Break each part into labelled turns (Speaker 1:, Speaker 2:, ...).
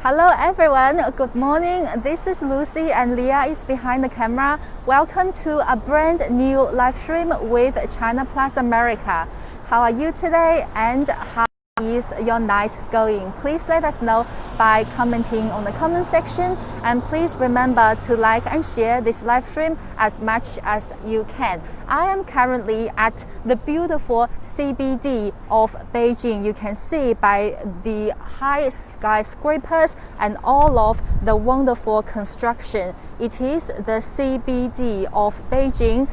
Speaker 1: Hello everyone, good morning. This is Lucy and Leah is behind the camera. Welcome to a brand new live stream with China Plus America. How are you today and how is your night going? Please let us know by commenting on the comment section, and please remember to like and share this live stream as much as you can. I am currently at the beautiful CBD of Beijing. You can see by the high skyscrapers and all of the wonderful construction. It is the CBD of Beijing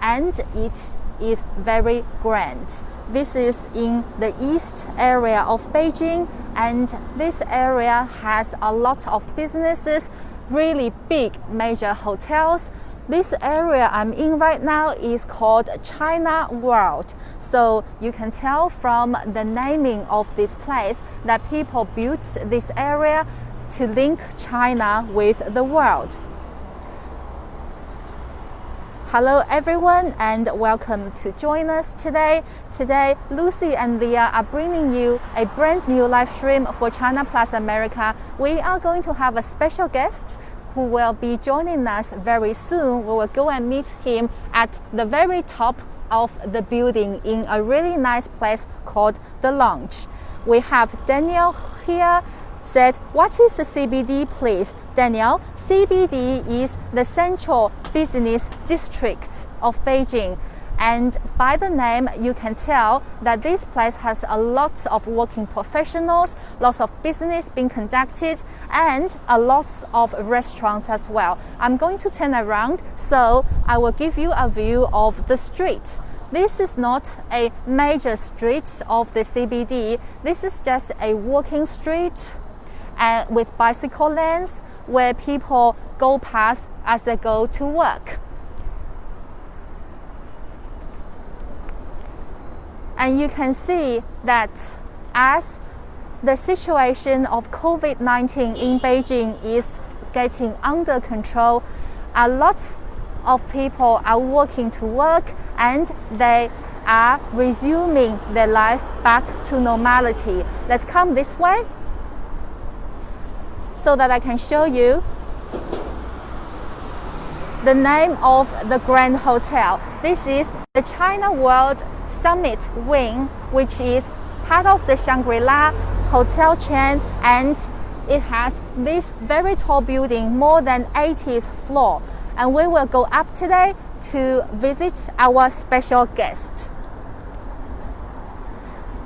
Speaker 1: and it is very grand. This is in the east area of Beijing, and this area has a lot of businesses, really big major hotels. This area I'm in right now is called China World. So you can tell from the naming of this place that people built this area to link China with the world. Hello everyone and welcome to join us today. Today, Lucy and Leah are bringing you a brand new live stream for China Plus America. We are going to have a special guest who will be joining us very soon. We will go and meet him at the very top of the building in a really nice place called The Lounge. We have Daniel here. Said, what is the CBD, please? Daniel, CBD is the central business district of Beijing. And by the name, you can tell that this place has a lot of working professionals, lots of business being conducted, and a lot of restaurants as well. I'm going to turn around, so I will give you a view of the street. This is not a major street of the CBD. This is just a walking street and with bicycle lanes where people go past as they go to work. And you can see that as the situation of COVID-19 in Beijing is getting under control, a lot of people are walking to work and they are resuming their life back to normality. Let's come this way so that I can show you the name of the Grand Hotel. This is the China World Summit Wing, which is part of the Shangri-La hotel chain, and it has this very tall building, more than 80th floor. And we will go up today to visit our special guest.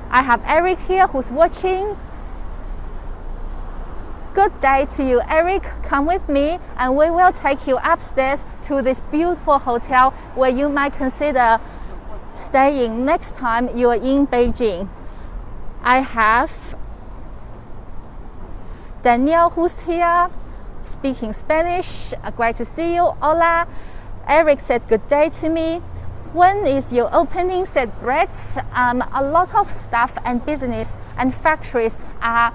Speaker 1: I have Eric here who's watching. Good day to you, Eric. Come with me and we will take you upstairs to this beautiful hotel where you might consider staying next time you are in Beijing. I have Daniel who's here speaking Spanish. Great to see you. Hola. Eric said good day to me. When is your opening? Said Brett. A lot of stuff and business and factories are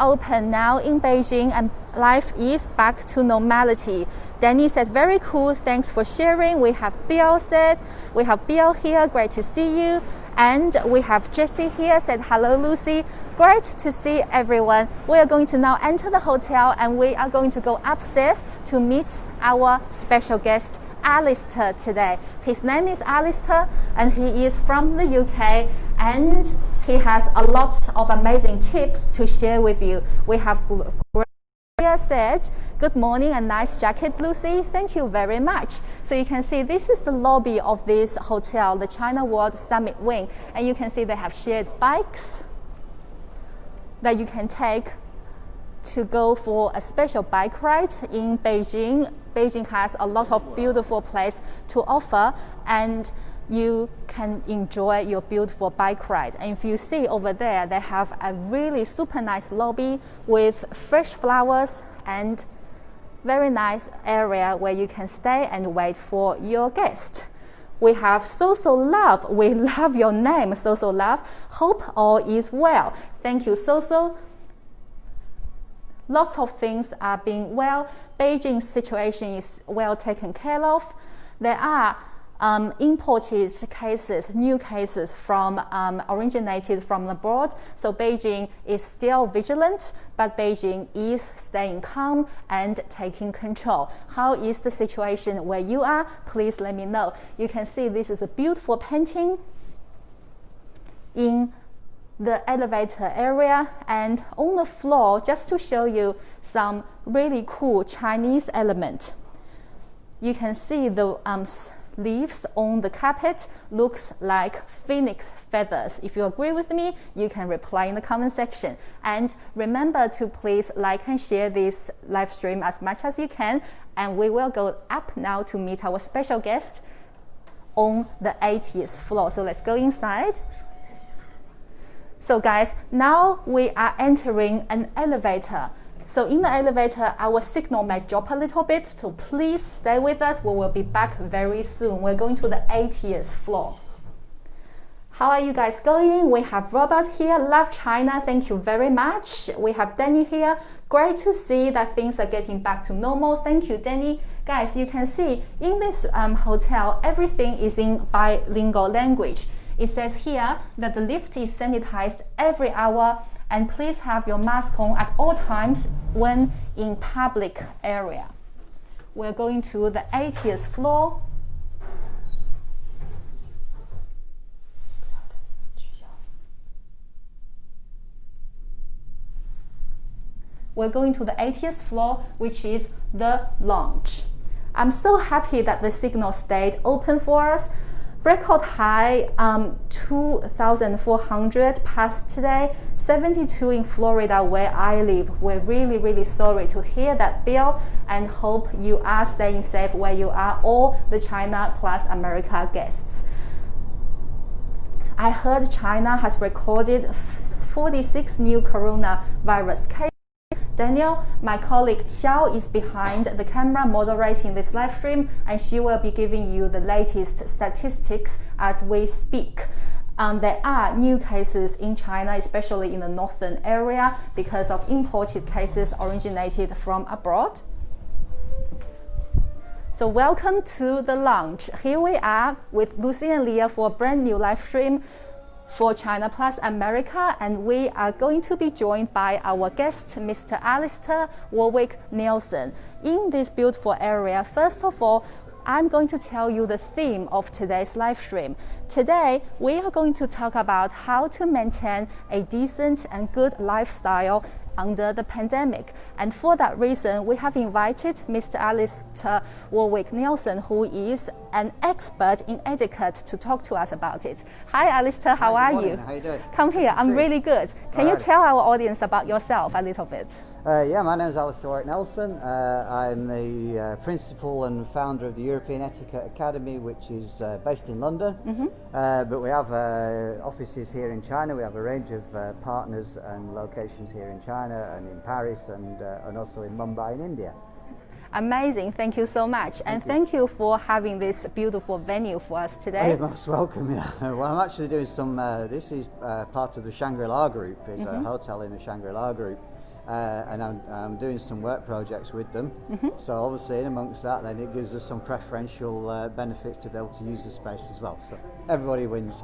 Speaker 1: open now in Beijing and life is back to normality. Danny said, very cool, thanks for sharing. We have Bill said, we have Bill here, great to see you. And we have Jessie here, said, hello Lucy, great to see everyone. We are going to now enter the hotel and we are going to go upstairs to meet our special guest, Alistair, today. His name is Alistair and he is from the UK and he has a lot of amazing tips to share with you. We have Gloria said, good morning and nice jacket, Lucy. Thank you very much. So you can see this is the lobby of this hotel, the China World Summit Wing. And you can see they have shared bikes that you can take to go for a special bike ride in Beijing. Beijing has a lot of beautiful places to offer and you can enjoy your beautiful bike ride. And if you see over there, they have a really super nice lobby with fresh flowers and very nice area where you can stay and wait for your guest. We have So Love. We love your name, So Love. Hope all is well. Thank you, So. Lots of things are being well. Beijing's situation is well taken care of. There are imported cases, new cases from originated from abroad. So Beijing is still vigilant, but Beijing is staying calm and taking control. How is the situation where you are? Please let me know. You can see this is a beautiful painting in the elevator area, and on the floor, just to show you some really cool Chinese element. You can see the leaves on the carpet looks like phoenix feathers. If you agree with me, you can reply in the comment section. And remember to please like and share this live stream as much as you can. And we will go up now to meet our special guest on the 80th floor. So let's go inside. So guys, now we are entering an elevator. So in the elevator, our signal might drop a little bit, so please stay with us. We will be back very soon. We're going to the 80th floor. How are you guys going? We have Robert here, love China, thank you very much. We have Danny here, great to see that things are getting back to normal. Thank you, Danny. Guys, you can see in this hotel, everything is in bilingual language. It says here that the lift is sanitized every hour, and please have your mask on at all times when in public area. We're going to the 80th floor. We're going to the 80th floor, which is the lounge. I'm so happy that the signal stayed open for us. Record high 2,400 passed today, 72 in Florida where I live. We're really sorry to hear that, Bill, and hope you are staying safe where you are, all the China plus America guests. I heard China has recorded 46 new coronavirus cases. Daniel, my colleague Xiao, is behind the camera moderating this live stream, and she will be giving you the latest statistics as we speak. There are new cases in China, especially in the northern area, because of imported cases originated from abroad. So welcome to the lounge. Here we are with Lucy and Leah for a brand new live stream for China plus America, and we are going to be joined by our guest, Mr. Alistair Warwick-Nielsen. In this beautiful area, first of all, I'm going to tell you the theme of today's live stream. Today, we are going to talk about how to maintain a decent and good lifestyle under the pandemic. And for that reason, we have invited Mr. Alistair Warwick-Nielsen, who is an expert in etiquette, to talk to us about it. Hi, Alistair, how are you?
Speaker 2: How you doing?
Speaker 1: Come here, I'm really good. Can you tell our audience about yourself a little bit?
Speaker 2: Yeah, my name is Alistair Warwick-Nielsen. I'm the principal and founder of the European Etiquette Academy, which is based in London. But we have offices here in China. We have a range of partners and locations here in China and in Paris and also in Mumbai in India.
Speaker 1: Amazing, thank you so much. And thank you for having this beautiful venue for us today.
Speaker 2: You're most welcome, yeah. Well, I'm actually doing some, this is part of the Shangri-La group. It's a hotel in the Shangri-La group. And I'm doing some work projects with them. So obviously in amongst that, then it gives us some preferential benefits to be able to use the space as well. So everybody wins.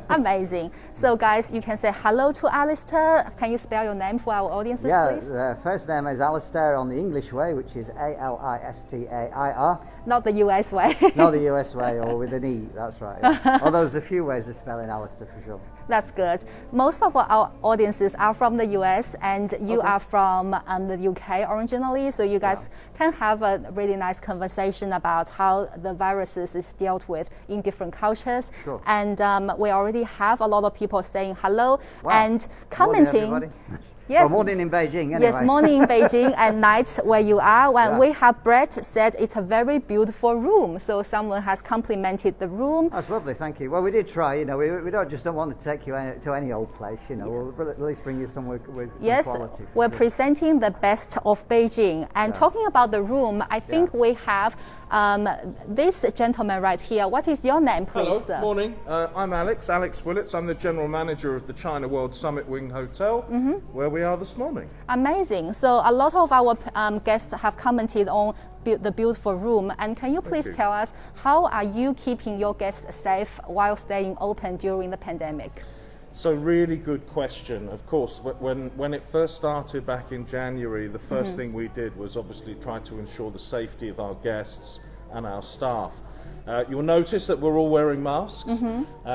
Speaker 1: Amazing. So guys, you can say hello to Alistair. Can you spell your name for our audiences, please?
Speaker 2: Yeah, first name is Alistair on the English way, which is Alistair.
Speaker 1: Not the US way.
Speaker 2: Not the US way, or with an E, that's right. Yeah. Although there's a few ways of spelling Alistair for sure.
Speaker 1: That's good. Most of our audiences are from the US, and you are from the UK originally, so you guys can have a really nice conversation about how the viruses is dealt with in different cultures.
Speaker 2: Sure.
Speaker 1: And we already have a lot of people saying hello and commenting.
Speaker 2: Morning,
Speaker 1: yes.
Speaker 2: Well, morning in Beijing, anyway.
Speaker 1: Yes, morning in Beijing and night where you are. When we have Brett said it's a very beautiful room, so someone has complimented the room.
Speaker 2: That's lovely, thank you. Well, we did try, you know, we don't want to take you to any old place, you know, we'll at least bring you somewhere with some quality.
Speaker 1: We're presenting the best of Beijing. And talking about the room, I think we have this gentleman right here. What is your name, please?
Speaker 3: Hello,
Speaker 1: sir?
Speaker 3: morning. I'm Alex Willits. I'm the General Manager of the China World Summit Wing Hotel, where we we are this morning.
Speaker 1: Amazing. So a lot of our guests have commented on the beautiful room. And can you please tell us, how are you keeping your guests safe while staying open during the pandemic?
Speaker 3: So really good question. Of course, when it first started back in January, the first thing we did was obviously try to ensure the safety of our guests and our staff. You'll notice that we're all wearing masks.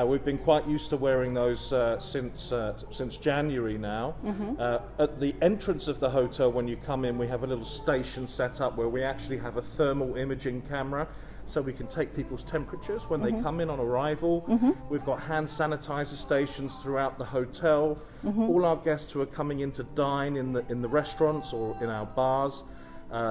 Speaker 3: We've been quite used to wearing those since January now. At the entrance of the hotel, when you come in, we have a little station set up where we actually have a thermal imaging camera, so we can take people's temperatures when they come in on arrival. We've got hand sanitizer stations throughout the hotel. All our guests who are coming in to dine in the restaurants or in our bars,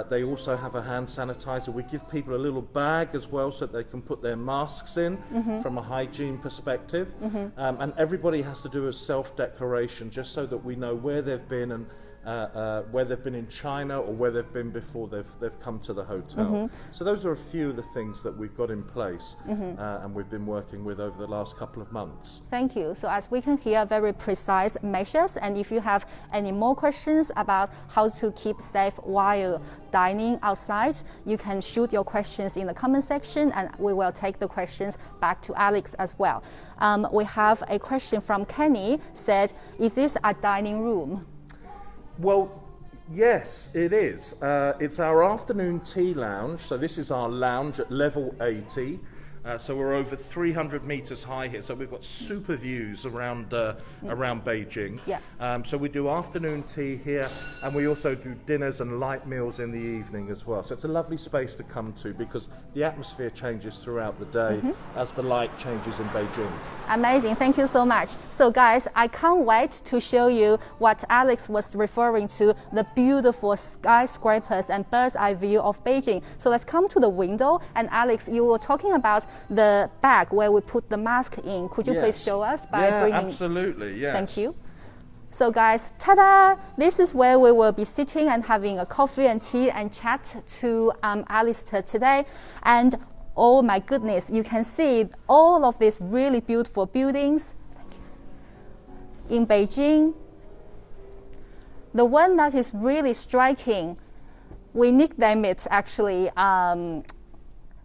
Speaker 3: they also have a hand sanitizer. We give people a little bag as well so that they can put their masks in from a hygiene perspective. And everybody has to do a self-declaration just so that we know where they've been and where they've been in China or where they've been before they've come to the hotel. So those are a few of the things that we've got in place and we've been working with over the last couple of months.
Speaker 1: Thank you. So as we can hear, very precise measures, and if you have any more questions about how to keep safe while dining outside, you can shoot your questions in the comment section and we will take the questions back to Alex as well. We have a question from Kenny, said, is this a dining room?
Speaker 3: Well, yes, it is. It's our afternoon tea lounge. So this is our lounge at level 80. So we're over 300 meters high here. So we've got super views around Beijing. So we do afternoon tea here, and we also do dinners and light meals in the evening as well. So it's a lovely space to come to because the atmosphere changes throughout the day as the light changes in Beijing.
Speaker 1: Amazing, thank you so much. So guys, I can't wait to show you what Alex was referring to, the beautiful skyscrapers and bird's eye view of Beijing. So let's come to the window, and Alex, you were talking about the bag where we put the mask in. Could you please show us by bringing?
Speaker 3: Absolutely, yes.
Speaker 1: Thank you. So guys, ta-da! This is where we will be sitting and having a coffee and tea and chat to Alistair today. And oh my goodness, you can see all of these really beautiful buildings in Beijing. The one that is really striking, we nicknamed it actually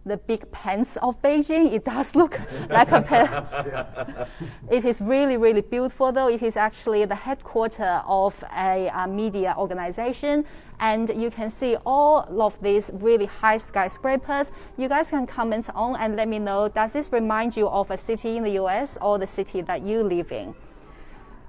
Speaker 1: the big pants of Beijing. It does look like a pants. It is really, really beautiful though. It is actually the headquarters of a media organization. And you can see all of these really high skyscrapers. You guys can comment on and let me know, does this remind you of a city in the US or the city that you live in?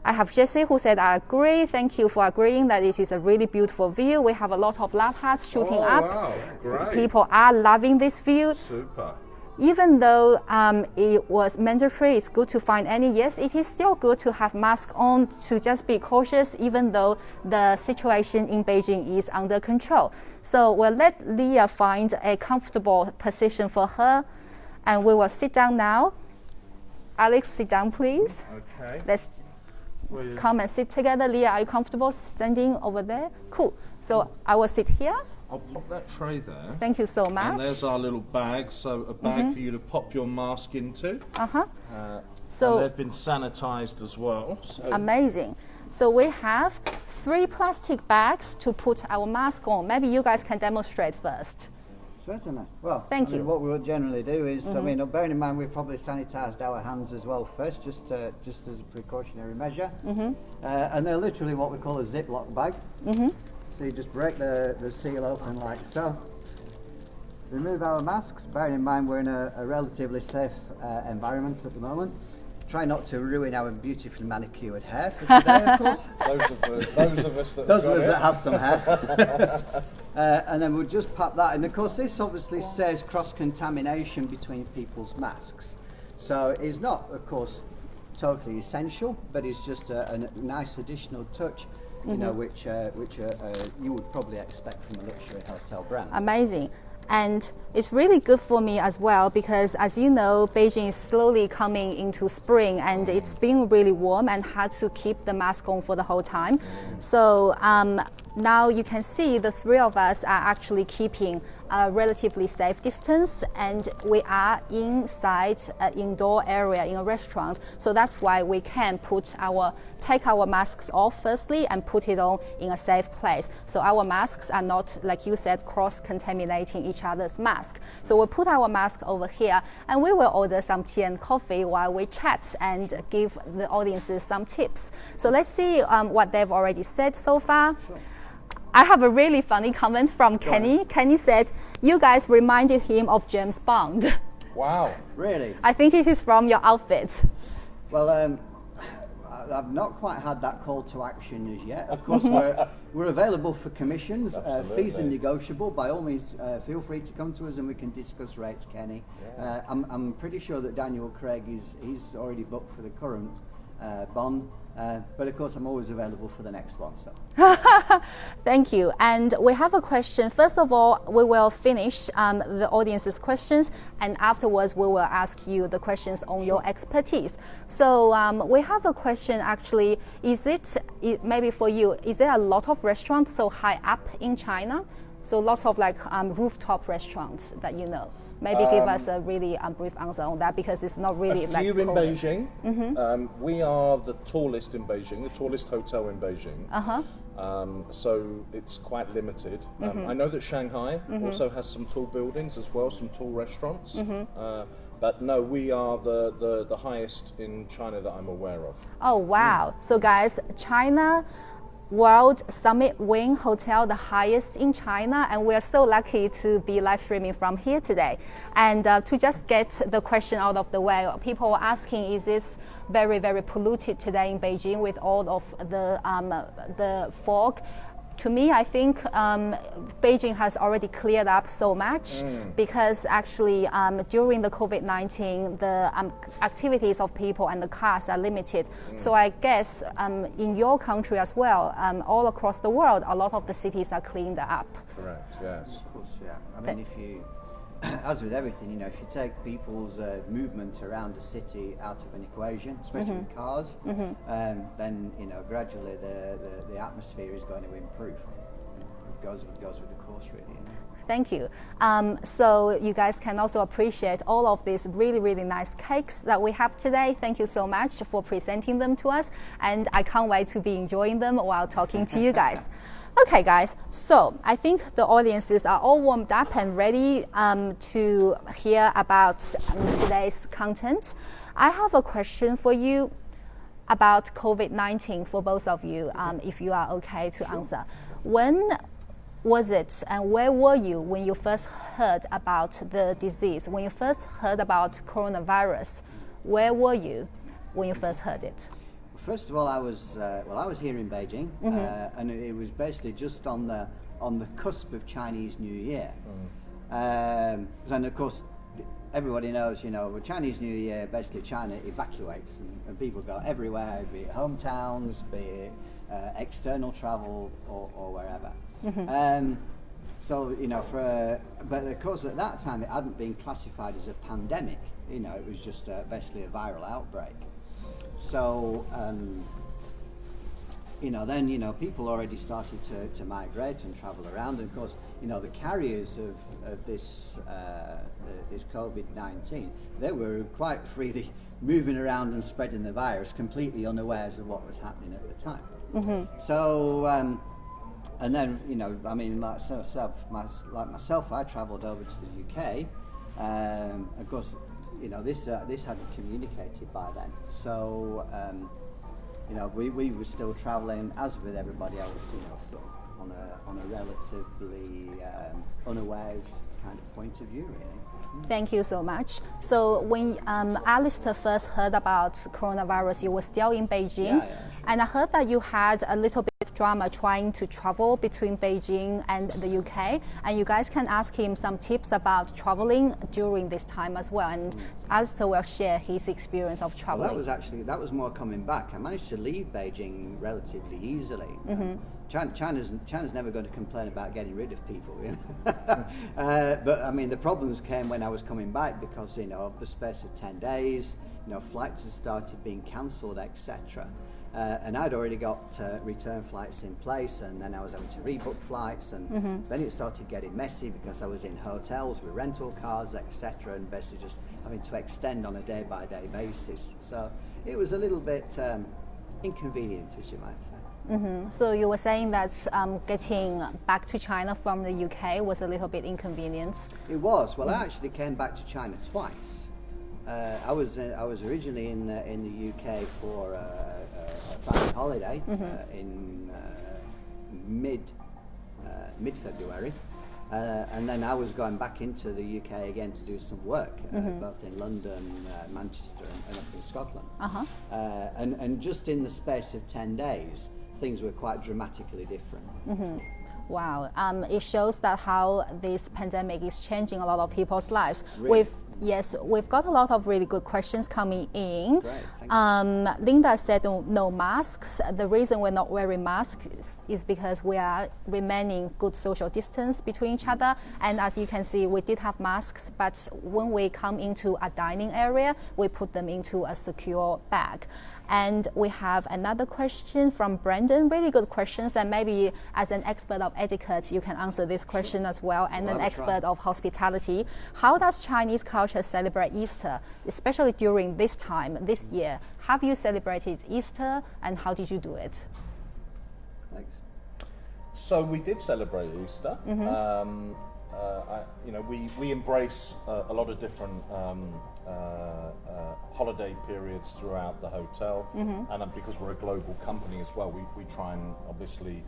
Speaker 1: I have Jesse who said, I agree. Thank you for agreeing that it is a really beautiful view. We have a lot of love hearts shooting up.
Speaker 3: Wow, great.
Speaker 1: So people are loving this view.
Speaker 3: Super.
Speaker 1: Even though it was mandatory, it's good to find any. Yes, it is still good to have mask on, to just be cautious, even though the situation in Beijing is under control. So we'll let Leah find a comfortable position for her, and we will sit down now. Alex, sit down, please.
Speaker 3: Okay.
Speaker 1: Let's come and sit together. Leah, are you comfortable standing over there? Cool. So I will sit here.
Speaker 3: I'll pop that tray there.
Speaker 1: Thank you so much.
Speaker 3: And there's our little bag, so a bag for you to pop your mask into.
Speaker 1: So
Speaker 3: and they've been sanitized as well. So.
Speaker 1: Amazing. So we have 3 plastic bags to put our mask on.Maybe you guys can demonstrate first.
Speaker 2: Certainly. Well,
Speaker 1: Thank you.
Speaker 2: What we would generally do is, bearing in mind we've probably sanitised our hands as well first, just as a precautionary measure. And they're literally what we call a Ziploc bag. So you just break the seal open like so. Remove our masks, bearing in mind we're in a relatively safe environment at the moment. Try not to ruin our beautifully manicured hair for today, of course.
Speaker 3: Those of us that
Speaker 2: have some hair. And then we'll just pop that. And of course, this obviously says cross-contamination between people's masks. So it's not, of course, totally essential, but it's just a nice additional touch, you know, which you would probably expect from a luxury hotel brand.
Speaker 1: Amazing. And it's really good for me as well because, as you know, Beijing is slowly coming into spring and it's been really warm and hard to keep the mask on for the whole time. So now you can see the 3 of us are actually keeping a relatively safe distance, and we are inside an indoor area in a restaurant. So that's why we can take our masks off firstly and put it on in a safe place. So our masks are not, like you said, cross-contaminating each other's mask. So we'll put our mask over here, and we will order some tea and coffee while we chat and give the audiences some tips. So let's see what they've already said so far.
Speaker 2: Sure.
Speaker 1: I have a really funny comment from Kenny. Kenny said, you guys reminded him of James Bond.
Speaker 3: Wow.
Speaker 2: Really?
Speaker 1: I think it is from your outfit.
Speaker 2: Well, I've not quite had that call to action as yet. Of course, we're available for commissions. Fees are negotiable. By all means, feel free to come to us and we can discuss rates, Kenny.
Speaker 3: Yeah.
Speaker 2: I'm pretty sure that Daniel Craig he's already booked for the current Bond. But of course, I'm always available for the next one. So.
Speaker 1: Thank you. And we have a question. First of all, we will finish the audience's questions, and afterwards we will ask you the questions on your expertise. So we have a question actually. Maybe for you, is there a lot of restaurants so high up in China? So lots of like rooftop restaurants that you know. Maybe give us a really brief answer on that, because it's not really
Speaker 3: a few
Speaker 1: like
Speaker 3: in Beijing. We are the tallest in Beijing, the tallest hotel in Beijing. So it's quite limited. I know that Shanghai also has some tall buildings as well, some tall restaurants. But no, we are the highest in China that I'm aware of.
Speaker 1: Oh wow! So guys, China World Summit Wing Hotel, the highest in China, and we are so lucky to be live streaming from here today. And to just get the question out of the way, people were asking, is this very, very polluted today in Beijing with all of the fog? To me, I think Beijing has already cleared up so much because actually during the COVID-19, the activities of people and the cars are limited. So I guess in your country as well, all across the world, a lot of the cities are cleaned up.
Speaker 3: Correct, yes.
Speaker 2: Of course, yeah. I mean, if you, as with everything, you know, if you take people's movement around the city out of an equation, especially with cars, then you know gradually the atmosphere is going to improve. It goes with the course, really. You know?
Speaker 1: Thank you. So you guys can also appreciate all of these really, really nice cakes that we have today. Thank you so much for presenting them to us, and I can't wait to be enjoying them while talking to you guys. Okay, guys, so I think the audiences are all warmed up and ready to hear about today's content. I have a question for you about COVID-19 for both of you, if you are okay to answer. When was it and where were you when you first heard about the disease? When you first heard about coronavirus, where were you when you first heard it?
Speaker 2: First of all, I was here in Beijing, and it was basically just on the cusp of Chinese New Year. And of course, everybody knows, you know, with Chinese New Year, basically China evacuates, and people go everywhere, be it hometowns, be it external travel, or wherever. So you know, but of course at that time it hadn't been classified as a pandemic. You know, it was just basically a viral outbreak. So, you know, then, you know, people already started to migrate and travel around. And of course, you know, the carriers of this COVID-19, they were quite freely moving around and spreading the virus, completely unawares of what was happening at the time. So, and then, you know, I mean, like myself, I travelled over to the UK. Of course, you know, this hadn't communicated by then, so you know, we were still travelling as with everybody else, you know, sort of on a relatively unawares kind of point of view, really.
Speaker 1: Thank you so much. So when Alistair first heard about coronavirus, you were still in Beijing, and I heard that you had a little bit of drama trying to travel between Beijing and the UK, and you guys can ask him some tips about traveling during this time as well, and Alistair will share his experience of traveling.
Speaker 2: Well, that was more coming back. I managed to leave Beijing relatively easily. China's never going to complain about getting rid of people, you know? But I mean, the problems came when I was coming back, because, you know, of the space of 10 days, you know, flights had started being cancelled, etc. And I'd already got return flights in place, and then I was having to rebook flights, and then it started getting messy because I was in hotels with rental cars, etc., and basically just having to extend on a day-by-day basis. So it was a little bit inconvenient, as you might say.
Speaker 1: So you were saying that getting back to China from the UK was a little bit inconvenient.
Speaker 2: It was. Well, I actually came back to China twice. I was originally in the UK for a family holiday in mid-February, and then I was going back into the UK again to do some work, both in London, Manchester, and up in Scotland. And just in the space of 10 days, things were quite dramatically different.
Speaker 1: Wow, it shows that how this pandemic is changing a lot of people's lives.
Speaker 2: Really?
Speaker 1: We've got a lot of really good questions coming in.
Speaker 2: Great, thank you.
Speaker 1: Linda said no masks. The reason we're not wearing masks is because we are remaining good social distance between each other. And as you can see, we did have masks, but when we come into a dining area, we put them into a secure bag. And we have another question from Brendan, really good questions, and maybe as an expert of etiquette, you can answer this question as well, and an expert of hospitality. How does Chinese culture celebrate Easter, especially during this time, this year? Have you celebrated Easter, and how did you do it?
Speaker 2: Thanks.
Speaker 3: So we did celebrate Easter. We embrace a lot of different holiday periods throughout the hotel, and because we're a global company as well, we try and obviously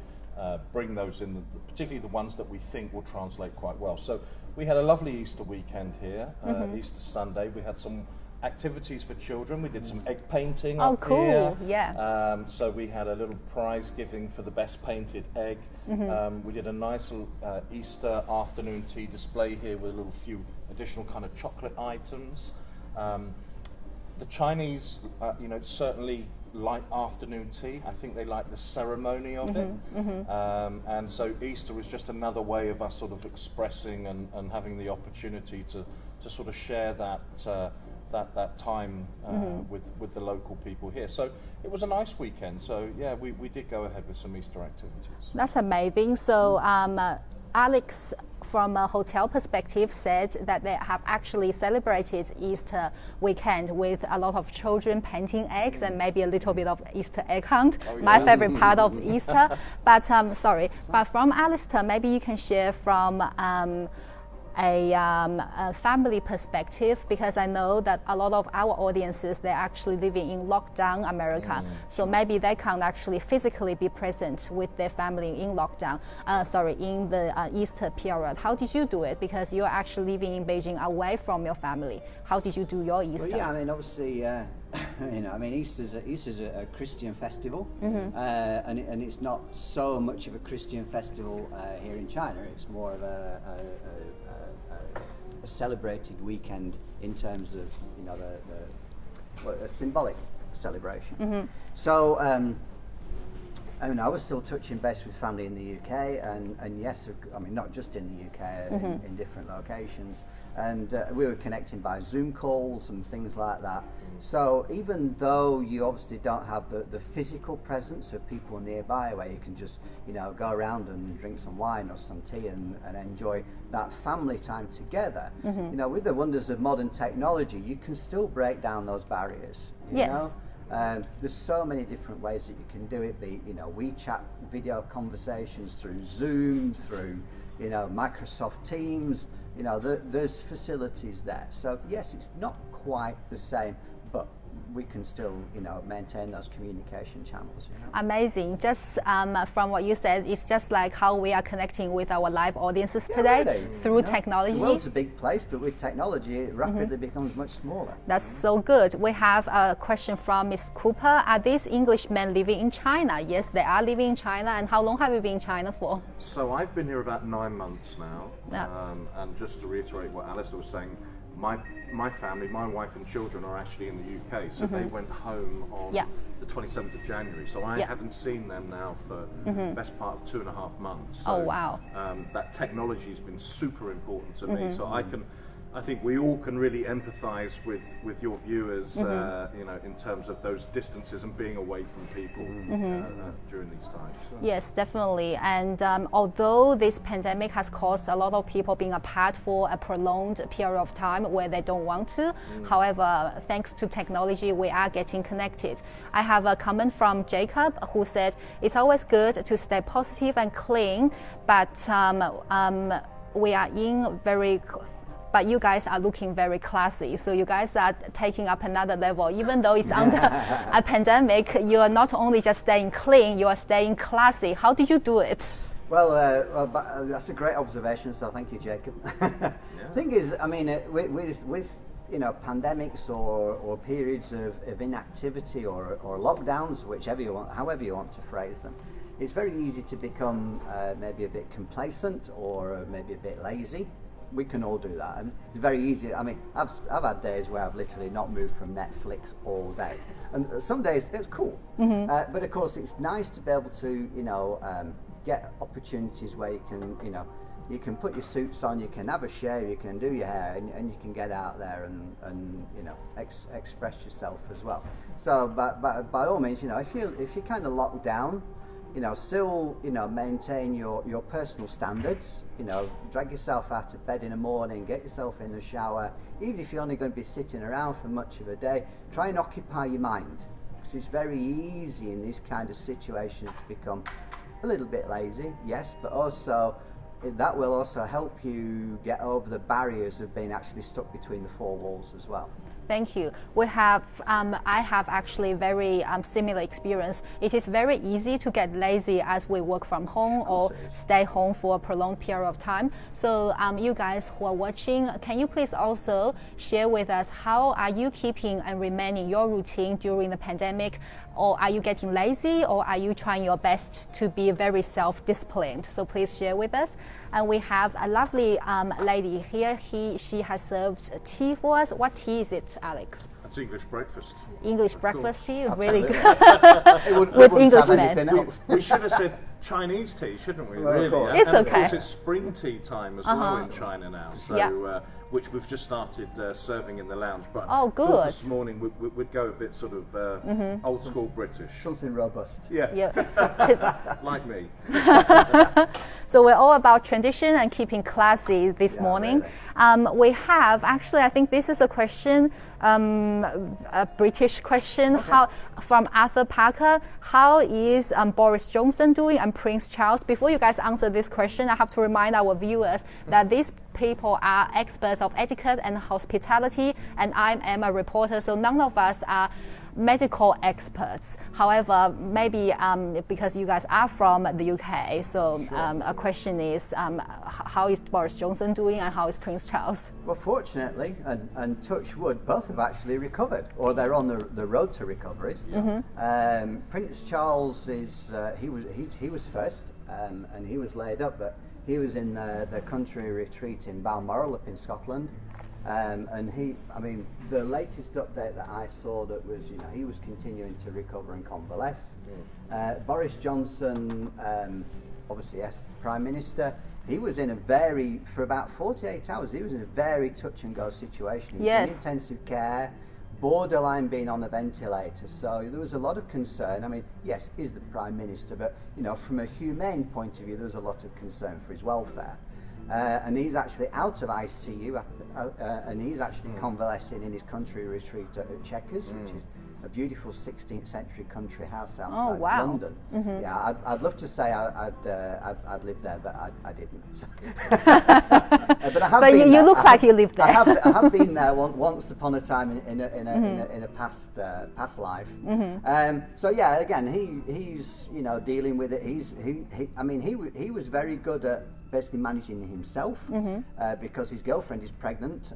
Speaker 3: bring those in, particularly the ones that we think will translate quite well. So we had a lovely Easter weekend here, Easter Sunday. We had some activities for children. We did some egg painting up
Speaker 1: cool.
Speaker 3: here.
Speaker 1: Yeah.
Speaker 3: So we had a little prize giving for the best painted egg. We did a nice little Easter afternoon tea display here with a little few additional kind of chocolate items. The Chinese, certainly like afternoon tea. I think they like the ceremony of it. And so Easter was just another way of us sort of expressing and having the opportunity to sort of share that time with the local people here. So it was a nice weekend. So yeah, we did go ahead with some Easter activities.
Speaker 1: That's amazing. So Alex, from a hotel perspective, said that they have actually celebrated Easter weekend with a lot of children painting eggs and maybe a little bit of Easter egg hunt. My favorite part of Easter. But but from Alistair, maybe you can share from a family perspective, because I know that a lot of our audiences, they're actually living in lockdown America. So maybe they can't actually physically be present with their family in lockdown, in the Easter period. How did you do it? Because you're actually living in Beijing away from your family. How did you do your Easter?
Speaker 2: Well, yeah, I mean, obviously, Easter's a Christian festival, and it's not so much of a Christian festival here in China. It's more of a celebrated weekend in terms of a symbolic celebration. So I was still touching base with family in the UK, and yes, I mean not just in the UK, in different locations, and we were connecting by Zoom calls and things like that. So even though you obviously don't have the physical presence of people nearby where you can just go around and drink some wine or some tea and enjoy that family time together, with the wonders of modern technology, you can still break down those barriers. You know? There's so many different ways that you can do it. WeChat video conversations, through Zoom, through Microsoft Teams. There's facilities there. So yes, it's not quite the same, but we can still maintain those communication channels.
Speaker 1: Amazing. Just from what you said, it's just like how we are connecting with our live audiences today through technology.
Speaker 2: The world's a big place, but with technology it rapidly becomes much smaller.
Speaker 1: That's so good. We have a question from Ms. Cooper. Are these Englishmen living in China? Yes, they are living in China. And how long have you been in China for?
Speaker 3: So I've been here about 9 months now. And just to reiterate what Alistair was saying, my family, my wife and children are actually in the UK, so they went home on the 27th of January. So I haven't seen them now for the best part of 2.5 months. So,
Speaker 1: oh wow!
Speaker 3: That technology has been super important to me. So I I think we all can really empathise with your viewers, you know, in terms of those distances and being away from people during these times. So.
Speaker 1: Yes, definitely. And although this pandemic has caused a lot of people being apart for a prolonged period of time where they don't want to, however, thanks to technology, we are getting connected. I have a comment from Jacob who said, it's always good to stay positive and clean, but we are in very... But you guys are looking very classy. So you guys are taking up another level. Even though it's under a pandemic, you are not only just staying clean, you are staying classy. How did you do it?
Speaker 2: Well, that's a great observation. So thank you, Jacob. Thing is, I mean, with you know, pandemics or periods of inactivity or lockdowns, however you want to phrase them, it's very easy to become maybe a bit complacent or maybe a bit lazy. We can all do that, and it's very easy. I mean, I've had days where I've literally not moved from Netflix all day, and some days it's cool. But of course, it's nice to be able to, you know, get opportunities where you can, you know, you can put your suits on, you can have a shave, you can do your hair, and you can get out there and you know, express yourself as well. So, but by all means, you know, if you kind of lock down, you know, still, you know, maintain your personal standards. You know, drag yourself out of bed in the morning, get yourself in the shower. Even if you're only going to be sitting around for much of a day, try and occupy your mind, because it's very easy in these kind of situations to become a little bit lazy. Yes, but also that will also help you get over the barriers of being actually stuck between the four walls as well.
Speaker 1: Thank you. We have, I have actually very similar experience. It is very easy to get lazy as we work from home or stay home for a prolonged period of time. So you guys who are watching, can you please also share with us how are you keeping and remaining your routine during the pandemic? Or are you getting lazy, or are you trying your best to be very self-disciplined? So please share with us. And we have a lovely lady here. She has served tea for us. What tea is it, Alex?
Speaker 3: That's English breakfast.
Speaker 1: English breakfast tea, really good.
Speaker 2: With
Speaker 1: Englishmen.
Speaker 3: We should have said Chinese tea, shouldn't we?
Speaker 2: Well,
Speaker 3: really?
Speaker 1: It's
Speaker 3: and
Speaker 1: okay.
Speaker 3: Of course, it's spring tea time as well in China now. So, which we've just started serving in the lounge. But
Speaker 1: oh,
Speaker 3: thought
Speaker 1: good.
Speaker 3: this morning we'd go a bit sort of old school British.
Speaker 2: Something robust.
Speaker 3: Yeah. Like me.
Speaker 1: So we're all about tradition and keeping classy this morning.
Speaker 2: Really.
Speaker 1: We have, actually, I think this is a question, a British question, from Arthur Parker. How is Boris Johnson doing and Prince Charles? Before you guys answer this question, I have to remind our viewers that these people are experts of etiquette and hospitality, and I am a reporter, so none of us are medical experts. However, maybe because you guys are from the UK, so a question is, how is Boris Johnson doing and how is Prince Charles?
Speaker 2: Well, fortunately, and touch wood, both have actually recovered, or they're on the road to recovery. Prince Charles is he was first, and he was laid up, but he was in the country retreat in Balmoral up in Scotland. And I mean, the latest update that I saw that was, you know, he was continuing to recover and convalesce. Boris Johnson, obviously, yes, Prime Minister, he was in for about 48 hours, he was in a very touch and go situation. He was in intensive care, borderline being on a ventilator. So there was a lot of concern. I mean, yes, he's the Prime Minister, but, you know, from a humane point of view, there was a lot of concern for his welfare. And he's actually out of ICU, and he's actually convalescing in his country retreat at Chequers, which is a beautiful 16th century country house outside London. Yeah, I'd love to say I'd lived there, but I didn't. But I have
Speaker 1: but
Speaker 2: been
Speaker 1: you
Speaker 2: there.
Speaker 1: look like you lived there.
Speaker 2: I have been there once upon a time in a past life. So yeah, again, he's, you know, dealing with it. He was very good at basically managing himself because his girlfriend is pregnant,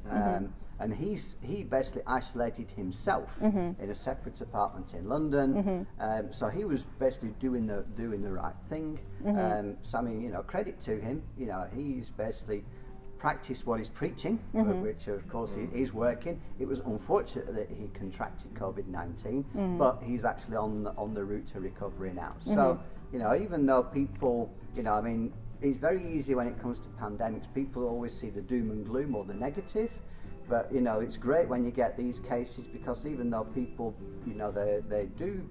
Speaker 2: and he basically isolated himself in a separate apartment in London. So he was basically doing the right thing. So I mean, you know, credit to him. You know, he's basically practiced what he's preaching, which of course is working. It was unfortunate that he contracted COVID-19, but he's actually on the route to recovery now. So, you know, even though people, you know, I mean, it's very easy when it comes to pandemics. People always see the doom and gloom or the negative. But, you know, it's great when you get these cases, because even though people, you know, they do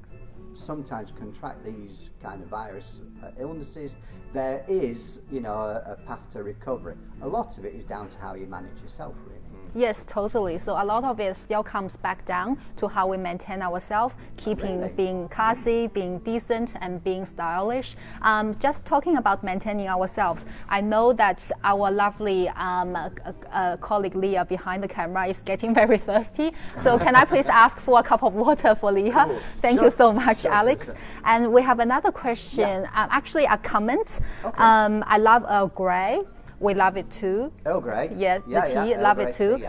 Speaker 2: sometimes contract these kind of virus illnesses, there is, you know, a path to recovery. A lot of it is down to how you manage yourself, really.
Speaker 1: Yes, totally. So a lot of it still comes back down to how we maintain ourselves, keeping being classy, being decent, and being stylish. Just talking about maintaining ourselves, I know that our lovely colleague Leah behind the camera is getting very thirsty. So can I please ask for a cup of water for Leah? Thank you so much, Alex. Sure. And we have another question, actually a comment. Okay. I love Earl Grey. We love it too.
Speaker 2: Earl Grey?
Speaker 1: Yes, the tea, love it too.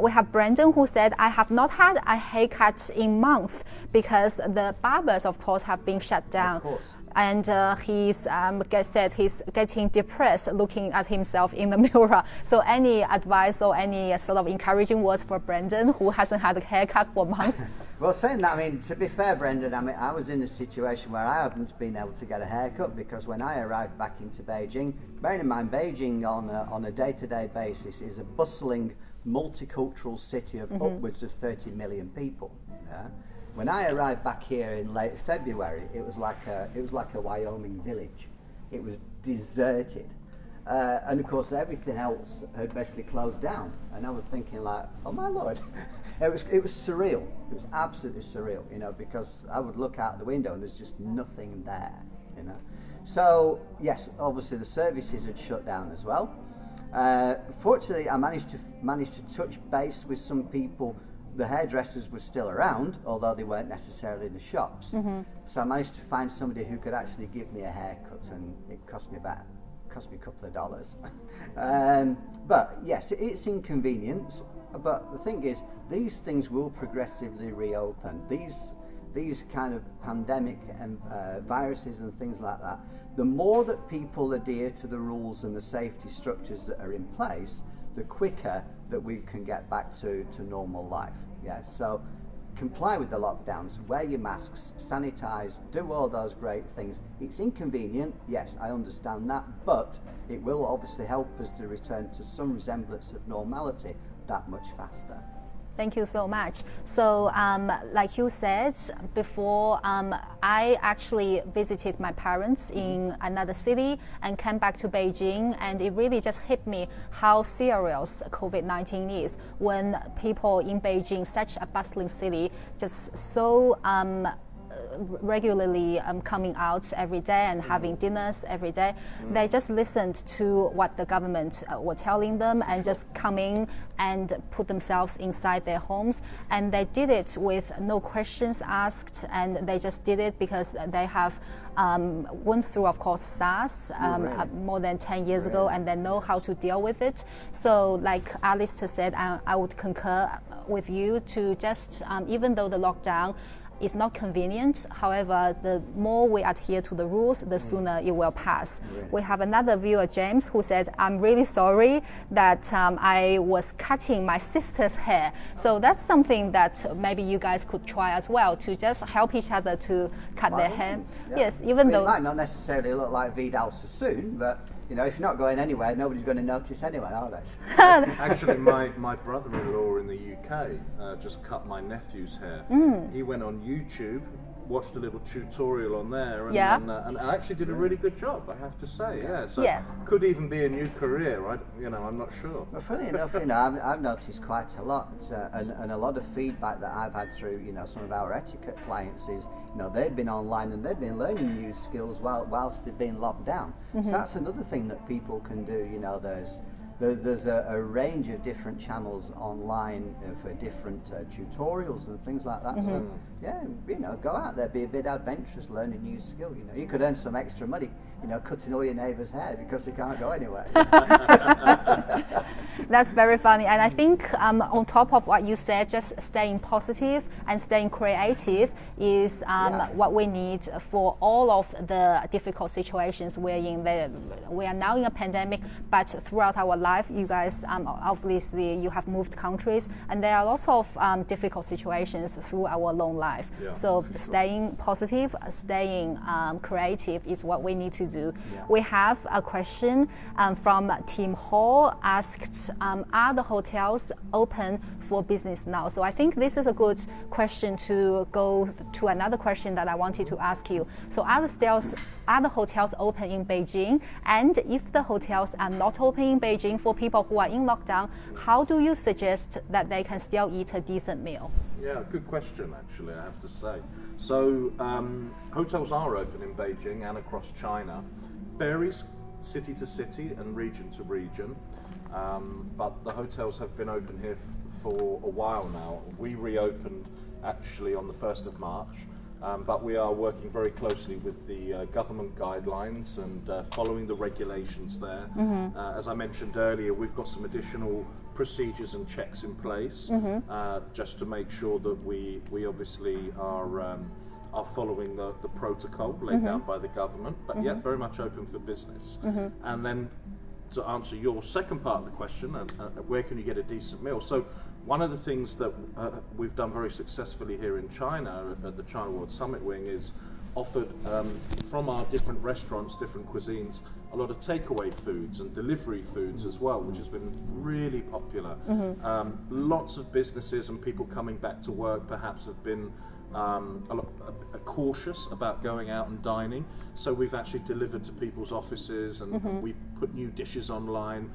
Speaker 1: We have Brandon who said, I have not had a haircut in months because the barbers, of course, have been shut down.
Speaker 2: Of course.
Speaker 1: And he's said he's getting depressed looking at himself in the mirror. So any advice or any sort of encouraging words for Brandon, who hasn't had a haircut for months?
Speaker 2: Well, saying that, I mean, to be fair, Brendan, I mean, I was in a situation where I hadn't been able to get a haircut, because when I arrived back into Beijing, bearing in mind Beijing on a day-to-day basis is a bustling multicultural city of upwards of 30 million people. When I arrived back here in late February, it was like a Wyoming village. It was deserted. And of course everything else had basically closed down, and I was thinking like, oh my lord. It was surreal. It was absolutely surreal, you know, because I would look out the window and there's just nothing there, you know. So yes, obviously the services had shut down as well. Fortunately, I managed to touch base with some people. The hairdressers were still around, although they weren't necessarily in the shops. So I managed to find somebody who could actually give me a haircut, and it cost me a couple of dollars. But yes, it's inconvenience. But the thing is, these things will progressively reopen. These kind of pandemic and viruses and things like that, the more that people adhere to the rules and the safety structures that are in place, the quicker that we can get back to normal life. Yeah, so comply with the lockdowns, wear your masks, sanitize, do all those great things. It's inconvenient, yes, I understand that, but it will obviously help us to return to some resemblance of normality that much faster.
Speaker 1: Thank you so much. So like you said before, I actually visited my parents in another city and came back to Beijing, and it really just hit me how serious COVID-19 is when people in Beijing, such a bustling city, just so regularly coming out every day and having dinners every day. They just listened to what the government were telling them and just come in and put themselves inside their homes, and they did it with no questions asked, and they just did it because they have went through, of course, SARS more than 10 years ago, and they know how to deal with it. So like Alistair said, I would concur with you to just, even though the lockdown is not convenient, however, the more we adhere to the rules, the sooner it will pass. We have another viewer, James, who said, I'm really sorry that I was cutting my sister's hair. So that's something that maybe you guys could try as well, to just help each other to cut their hair. Yeah. Yes, even though
Speaker 2: it might not necessarily look like Vidal Sassoon, but you know, if you're not going anywhere, nobody's going to notice anyway, are they?
Speaker 3: Actually, my brother-in-law in the UK just cut my nephew's hair. He went on YouTube, watched a little tutorial on there, and actually did a really good job, I have to say. Yeah, so could even be a new career. I'm not sure.
Speaker 2: Well, funny enough, you know, I've noticed quite a lot, and a lot of feedback that I've had through, you know, some of our etiquette clients is, you know, they've been online and they've been learning new skills whilst they've been locked down. So that's another thing that people can do. You know, there's a range of different channels online for different tutorials and things like that. So yeah, you know, go out there, be a bit adventurous, learn a new skill. You know, you could earn some extra money, you know, cutting all your neighbours' hair because they can't go anywhere.
Speaker 1: That's very funny. And I think on top of what you said, just staying positive and staying creative is what we need for all of the difficult situations we're in. We are now in a pandemic, but throughout our life, you guys, obviously, you have moved countries, and there are lots of difficult situations through our long life.
Speaker 3: Yeah,
Speaker 1: so staying positive, staying creative is what we need to do.
Speaker 2: Yeah.
Speaker 1: We have a question from Tim Hall asked, are the hotels open for business now? So I think this is a good question to go to another question that I wanted to ask you. So are the hotels open in Beijing? And if the hotels are not open in Beijing for people who are in lockdown, how do you suggest that they can still eat a decent meal?
Speaker 3: Yeah, good question, actually, I have to say. So, hotels are open in Beijing and across China. Varies city to city and region to region, but the hotels have been open here for a while now. We reopened actually on the 1st of March, but we are working very closely with the government guidelines and following the regulations there. As I mentioned earlier, we've got some additional procedures and checks in place just to make sure that we obviously are following the protocol laid down by the government, but yet very much open for business. And then to answer your second part of the question, where can you get a decent meal? So one of the things that we've done very successfully here in China at the China World Summit Wing is offered from our different restaurants, different cuisines, a lot of takeaway foods and delivery foods as well, which has been really popular. Lots of businesses and people coming back to work perhaps have been cautious about going out and dining, so we've actually delivered to people's offices, and we put new dishes online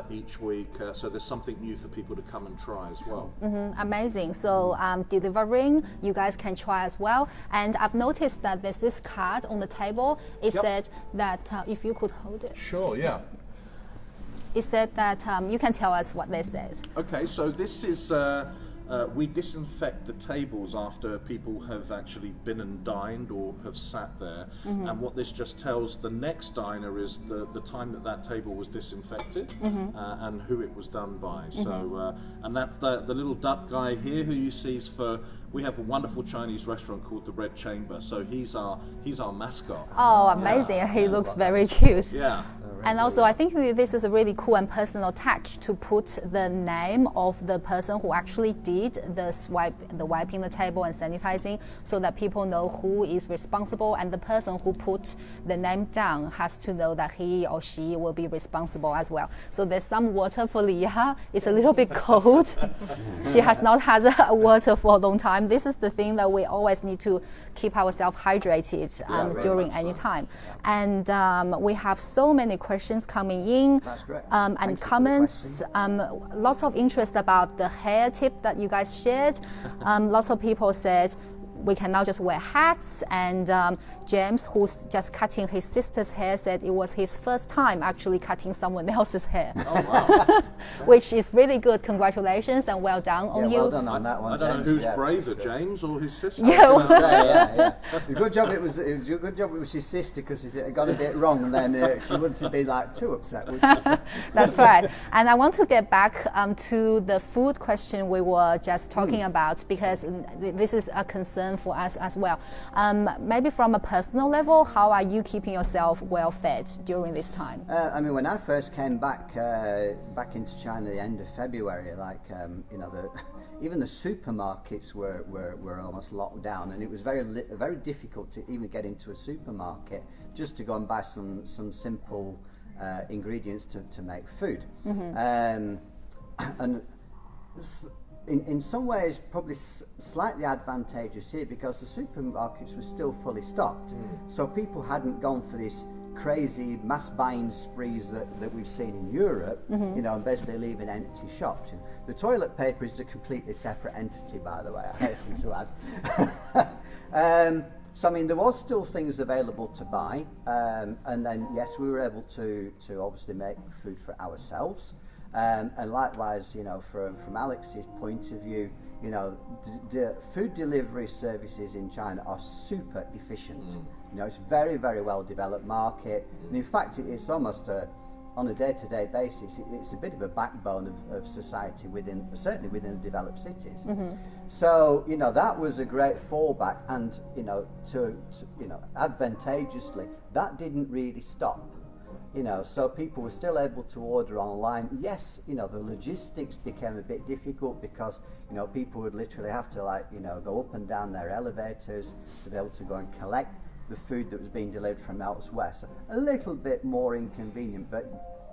Speaker 3: each week, so there's something new for people to come and try as well.
Speaker 1: Amazing. So delivering, you guys can try as well. And I've noticed that there's this card on the table. It said that if you could hold it.
Speaker 3: Sure, yeah.
Speaker 1: It said that you can tell us what they said.
Speaker 3: Okay, so this is we disinfect the tables after people have actually been and dined or have sat there, and what this just tells the next diner is the time that table was disinfected and who it was done by. So and that's the little duck guy here who you see is for. We have a wonderful Chinese restaurant called the Red Chamber, so he's our mascot.
Speaker 1: Oh, amazing. Yeah. He looks very cute.
Speaker 3: Yeah.
Speaker 1: And also, I think this is a really cool and personal touch to put the name of the person who actually did the wiping the table and sanitizing, so that people know who is responsible, and the person who put the name down has to know that he or she will be responsible as well. So there's some water for Leah. It's a little bit cold. She has not had water for a long time. This is the thing that we always need to keep ourselves hydrated during any time. And we have so many questions coming in.
Speaker 2: That's great.
Speaker 1: And comments. Lots of interest about the hair tip that you guys shared. Lots of people said we can now just wear hats, and James, who's just cutting his sister's hair, said it was his first time actually cutting someone else's hair.
Speaker 3: Oh, wow.
Speaker 1: Which is really good. Congratulations and well done on you.
Speaker 2: Well done on that one.
Speaker 3: I don't know
Speaker 2: James.
Speaker 3: who's braver, James or his sister.
Speaker 2: Yeah. Good job it was his sister, because if it had got a bit wrong, then she wouldn't be like too upset, would she?
Speaker 1: That's right. And I want to get back to the food question we were just talking about, because this is a concern for us as well. Maybe from a personal level, how are you keeping yourself well fed during this time?
Speaker 2: I mean, when I first came back into China at the end of February, even the supermarkets were almost locked down, and it was very difficult to even get into a supermarket just to go and buy some simple ingredients to make food. And in some ways probably slightly advantageous here, because the supermarkets were still fully stocked, so people hadn't gone for this crazy mass buying sprees that we've seen in Europe, and basically leaving empty shops. The toilet paper is a completely separate entity, by the way, I hasten to add. So I mean, there was still things available to buy, and then yes, we were able to obviously make food for ourselves. And likewise, from Alex's point of view, food delivery services in China are super efficient. It's very, very well developed market, and in fact, it's almost on a day-to-day basis, it's a bit of a backbone of society certainly within the developed cities. So, you know, that was a great fallback, and, you know, advantageously, that didn't really stop. You know, so people were still able to order online. Yes, you know, the logistics became a bit difficult because, you know, people would literally have to, like, you know, go up and down their elevators to be able to go and collect the food that was being delivered from elsewhere. So a little bit more inconvenient, but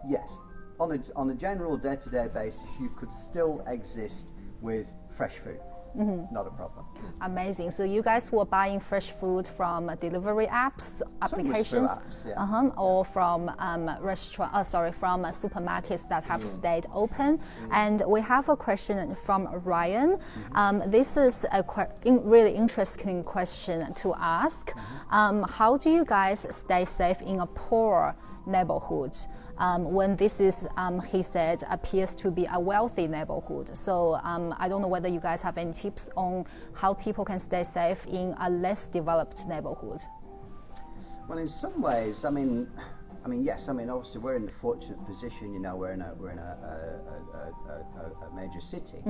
Speaker 2: yes, on a general day-to-day basis, you could still exist with fresh food. Not a problem.
Speaker 1: Amazing. So you guys were buying fresh food from delivery apps, applications,
Speaker 2: apps, yeah.
Speaker 1: or from from supermarkets that have stayed open. And we have a question from Ryan. This is a really interesting question to ask. How do you guys stay safe in a poor neighborhood when this is, he said, appears to be a wealthy neighborhood? So I don't know whether you guys have any tips on how people can stay safe in a less developed neighborhood.
Speaker 2: Well, in some ways, I mean, yes. I mean, obviously, we're in the fortunate position. You know, we're in a major city.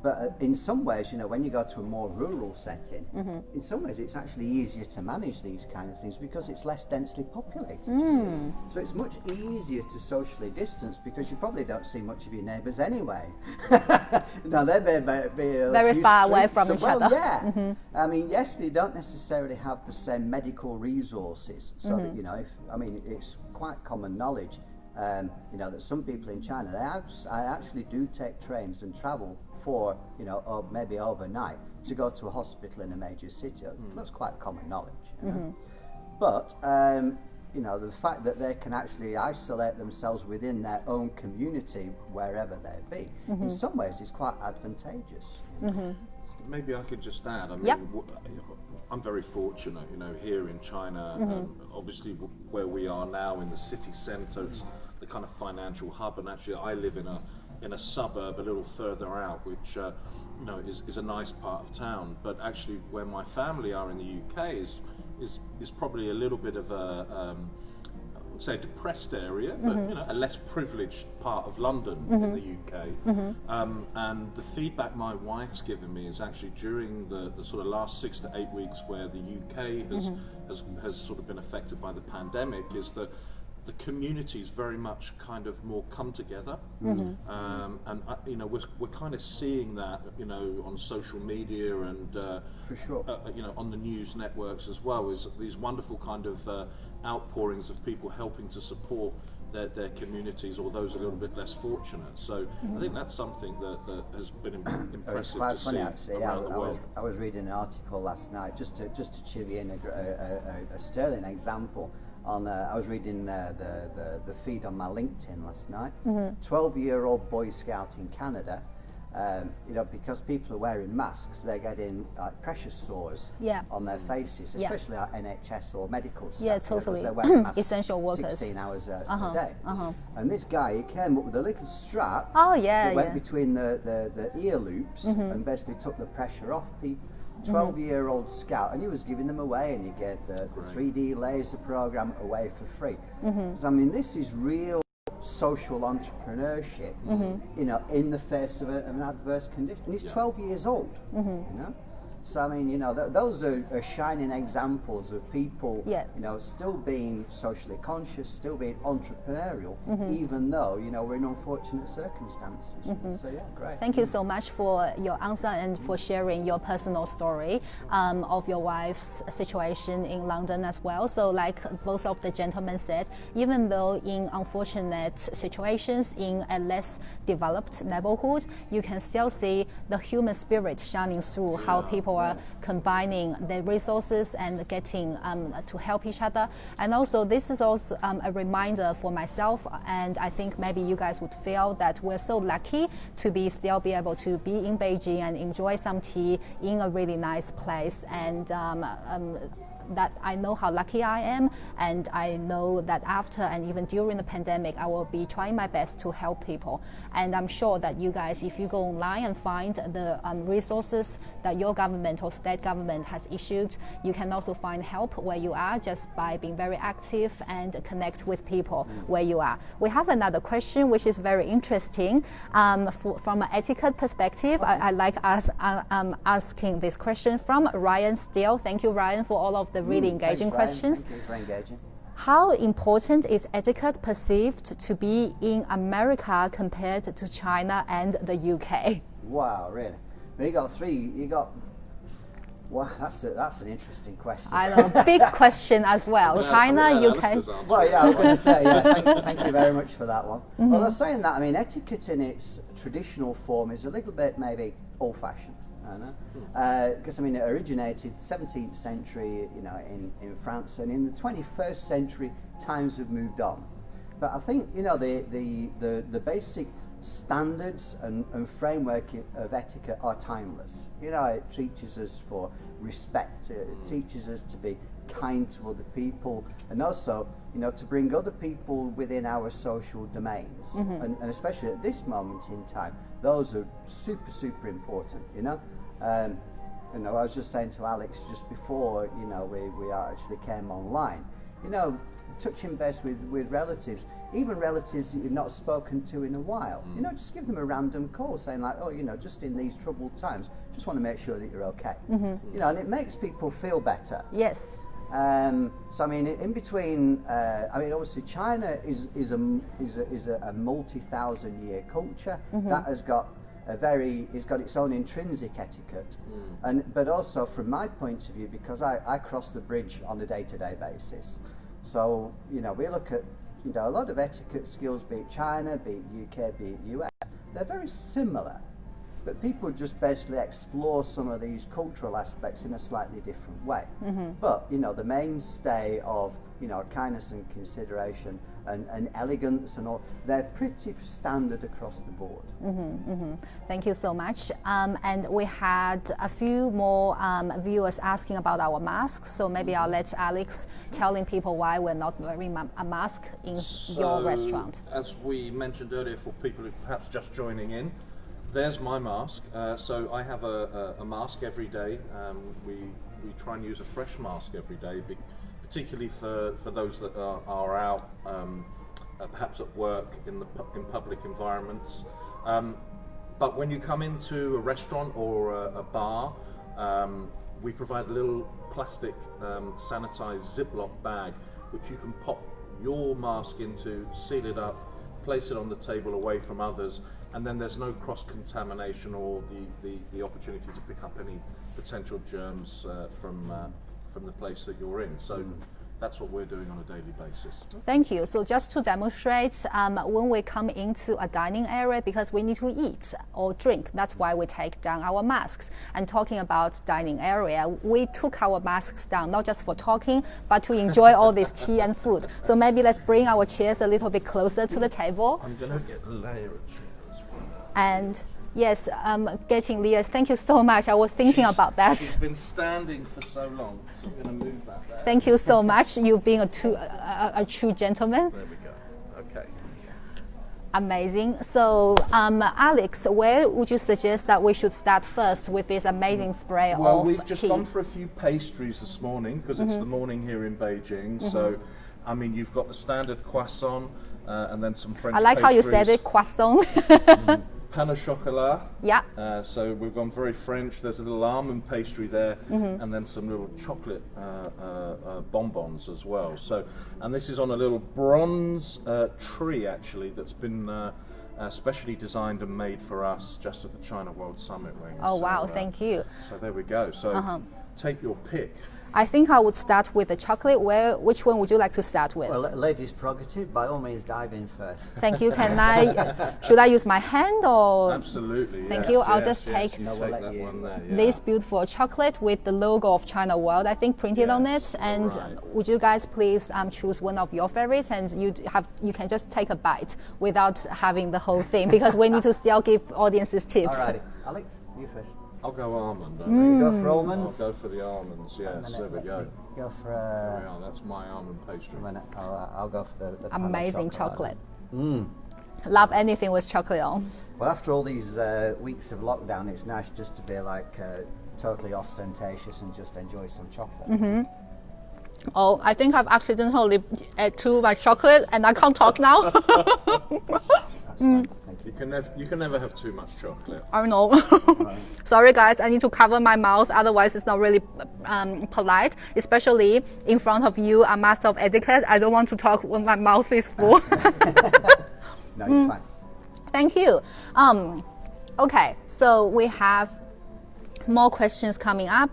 Speaker 2: But in some ways, you know, when you go to a more rural setting, in some ways, it's actually easier to manage these kind of things because it's less densely populated. You see. So it's much easier to socially distance because you probably don't see much of your neighbours anyway. Now they may be
Speaker 1: very far away from each other.
Speaker 2: Yeah. I mean, yes, they don't necessarily have the same medical resources. So that, you know, it's quite common knowledge, you know, that some people in China, they actually do take trains and travel for, you know, or maybe overnight to go to a hospital in a major city. That's quite common knowledge. You know? But, you know, the fact that they can actually isolate themselves within their own community, wherever they be, in some ways is quite advantageous.
Speaker 3: Maybe I could just add, I mean,
Speaker 1: Yep.
Speaker 3: I'm very fortunate, you know, here in China, obviously where we are now in the city centre, it's the kind of financial hub, and actually I live in a suburb a little further out, which, you know, is a nice part of town, but actually where my family are in the UK is probably a little bit of a, I would say, depressed area, but you know, a less privileged part of London in the UK. And the feedback my wife's given me is actually during the sort of last 6 to 8 weeks where the UK has sort of been affected by the pandemic, is that the communities very much kind of more come together, and you know, we're kind of seeing that, you know, on social media and
Speaker 2: For sure.
Speaker 3: You know, on the news networks as well, is these wonderful kind of outpourings of people helping to support their communities or those a little bit less fortunate. So I think that's something that has been impressive
Speaker 2: quite
Speaker 3: to
Speaker 2: funny,
Speaker 3: see
Speaker 2: actually.
Speaker 3: around the world.
Speaker 2: I was reading an article last night just to cheer you in a sterling example. I was reading the feed on my LinkedIn last night. 12-year-old Boy Scout in Canada. You know, because people are wearing masks, they're getting pressure sores on their faces, especially our NHS or medical staff.
Speaker 1: Yeah, totally.
Speaker 2: They're wearing masks
Speaker 1: Essential workers.
Speaker 2: 16 hours a day. And this guy, he came up with a little strap
Speaker 1: Oh,
Speaker 2: that went between the ear loops and basically took the pressure off people. 12-year-old scout, and he was giving them away, and you get the 3D laser program away for free. So, I mean, this is real social entrepreneurship, you know, in the face of an adverse condition. And he's 12 years old, you know. So, I mean, you know, those are shining examples of people, you know, still being socially conscious, still being entrepreneurial, even though, you know, we're in unfortunate circumstances. So, yeah, great.
Speaker 1: Thank you so much for your answer and for sharing your personal story of your wife's situation in London as well. So, like both of the gentlemen said, even though in unfortunate situations in a less developed neighborhood, you can still see the human spirit shining through how people are combining their resources and getting to help each other. And also, this is also a reminder for myself, and I think maybe you guys would feel that we're so lucky to still be able to be in Beijing and enjoy some tea in a really nice place. And that I know how lucky I am, and I know that after and even during the pandemic, I will be trying my best to help people. And I'm sure that you guys, if you go online and find the resources that your government or state government has issued, you can also find help where you are just by being very active and connect with people where you are. We have another question which is very interesting. From an etiquette perspective, I like asking this question from Ryan Steele. Thank you, Ryan, for all of the really engaging questions.
Speaker 2: Thank you for engaging.
Speaker 1: How important is etiquette perceived to be in America compared to China and the UK?
Speaker 2: Wow, really? Wow, that's an interesting question.
Speaker 1: I know, big question as well. China, UK.
Speaker 2: Well, yeah, I was going to say, thank you very much for that one. Well, I was saying that, I mean, etiquette in its traditional form is a little bit maybe old-fashioned. Because I mean, it originated 17th century, in France, and in the 21st century, times have moved on. But I think the basic standards and framework of etiquette are timeless. It teaches us for respect. It teaches us to be kind to other people, and also, to bring other people within our social domains. And especially at this moment in time, those are super, super important. I was just saying to Alex just before, we actually came online. Touching base with relatives, even relatives that you've not spoken to in a while. Just give them a random call saying like, oh, just in these troubled times, just want to make sure that you're okay. And it makes people feel better.
Speaker 1: Yes.
Speaker 2: So I mean, in between, obviously China is a multi-thousand-year culture that has got it's got its own intrinsic etiquette, but also from my point of view, because I cross the bridge on a day-to-day basis. So we look at a lot of etiquette skills, be it China, be it UK, be it US. They're very similar, but people just basically explore some of these cultural aspects in a slightly different way. But the mainstay of kindness and consideration and elegance and all, they're pretty standard across the board.
Speaker 1: Thank you so much. And we had a few more viewers asking about our masks, so maybe I'll let Alex telling people why we're not wearing a mask in your restaurant.
Speaker 3: As we mentioned earlier, for people who perhaps just joining in, there's my mask. So I have a mask every day. We try and use a fresh mask every day, particularly for those that are out, perhaps at work in public environments. But when you come into a restaurant or a bar, we provide a little plastic sanitized Ziploc bag, which you can pop your mask into, seal it up, place it on the table away from others, and then there's no cross-contamination or the opportunity to pick up any potential germs from the place that you're in. So that's what we're doing on a daily basis.
Speaker 1: Thank you. So just to demonstrate, when we come into a dining area, because we need to eat or drink, that's why we take down our masks. And talking about dining area, we took our masks down, not just for talking, but to enjoy all this tea and food. So maybe let's bring our chairs a little bit closer to the table.
Speaker 3: I'm going to get a layer of chairs as well.
Speaker 1: And yes, getting Leah's. Thank you so much. I was thinking about that.
Speaker 3: She's been standing for so long, so I'm going to move that there.
Speaker 1: Thank you so much. You being a true gentleman.
Speaker 3: There we go. Okay.
Speaker 1: Amazing. So, Alex, where would you suggest that we should start first with this amazing spray of tea?
Speaker 3: Well, we've just gone for a few pastries this morning because it's the morning here in Beijing. So, I mean, you've got the standard croissant and then some French
Speaker 1: I like
Speaker 3: pastries.
Speaker 1: how you said it, croissant.
Speaker 3: Pain au chocolat.
Speaker 1: Yeah.
Speaker 3: So we've gone very French. There's a little almond pastry there, and then some little chocolate bonbons as well. So, and this is on a little bronze tree actually that's been specially designed and made for us just at the China World Summit Wing.
Speaker 1: Oh wow, thank you.
Speaker 3: So there we go. So take your pick.
Speaker 1: I think I would start with the chocolate. Which one would you like to start with?
Speaker 2: Well, ladies' prerogative, by all means dive in first.
Speaker 1: Thank you. Should I use my hand or?
Speaker 3: Absolutely.
Speaker 1: Thank you. I'll just take
Speaker 3: one there, yeah.
Speaker 1: this beautiful chocolate with the logo of China World, I think, printed on it. And would you guys please choose one of your favorites, and you can just take a bite without having the whole thing, because we need to still give audiences tips.
Speaker 2: Alrighty, Alex, you first.
Speaker 3: I'll go almond.
Speaker 2: You go for almonds?
Speaker 3: I'll go for the almonds, yes, there we go.
Speaker 2: Go for
Speaker 3: There we are. That's my almond pastry.
Speaker 2: a minute. I'll go for the
Speaker 1: Amazing
Speaker 2: chocolate.
Speaker 1: chocolate. Love anything with chocolate on.
Speaker 2: Well, after all these weeks of lockdown, it's nice just to be like totally ostentatious and just enjoy some chocolate.
Speaker 1: Oh, I think I've accidentally ate too much chocolate and I can't talk now.
Speaker 2: That's fine. Thank you.
Speaker 3: You can never have too much chocolate.
Speaker 1: I know. Sorry guys, I need to cover my mouth, otherwise it's not really polite, especially in front of you, a master of etiquette. I don't want to talk when my mouth is full.
Speaker 2: No, you're fine.
Speaker 1: Thank you. Okay, so we have more questions coming up.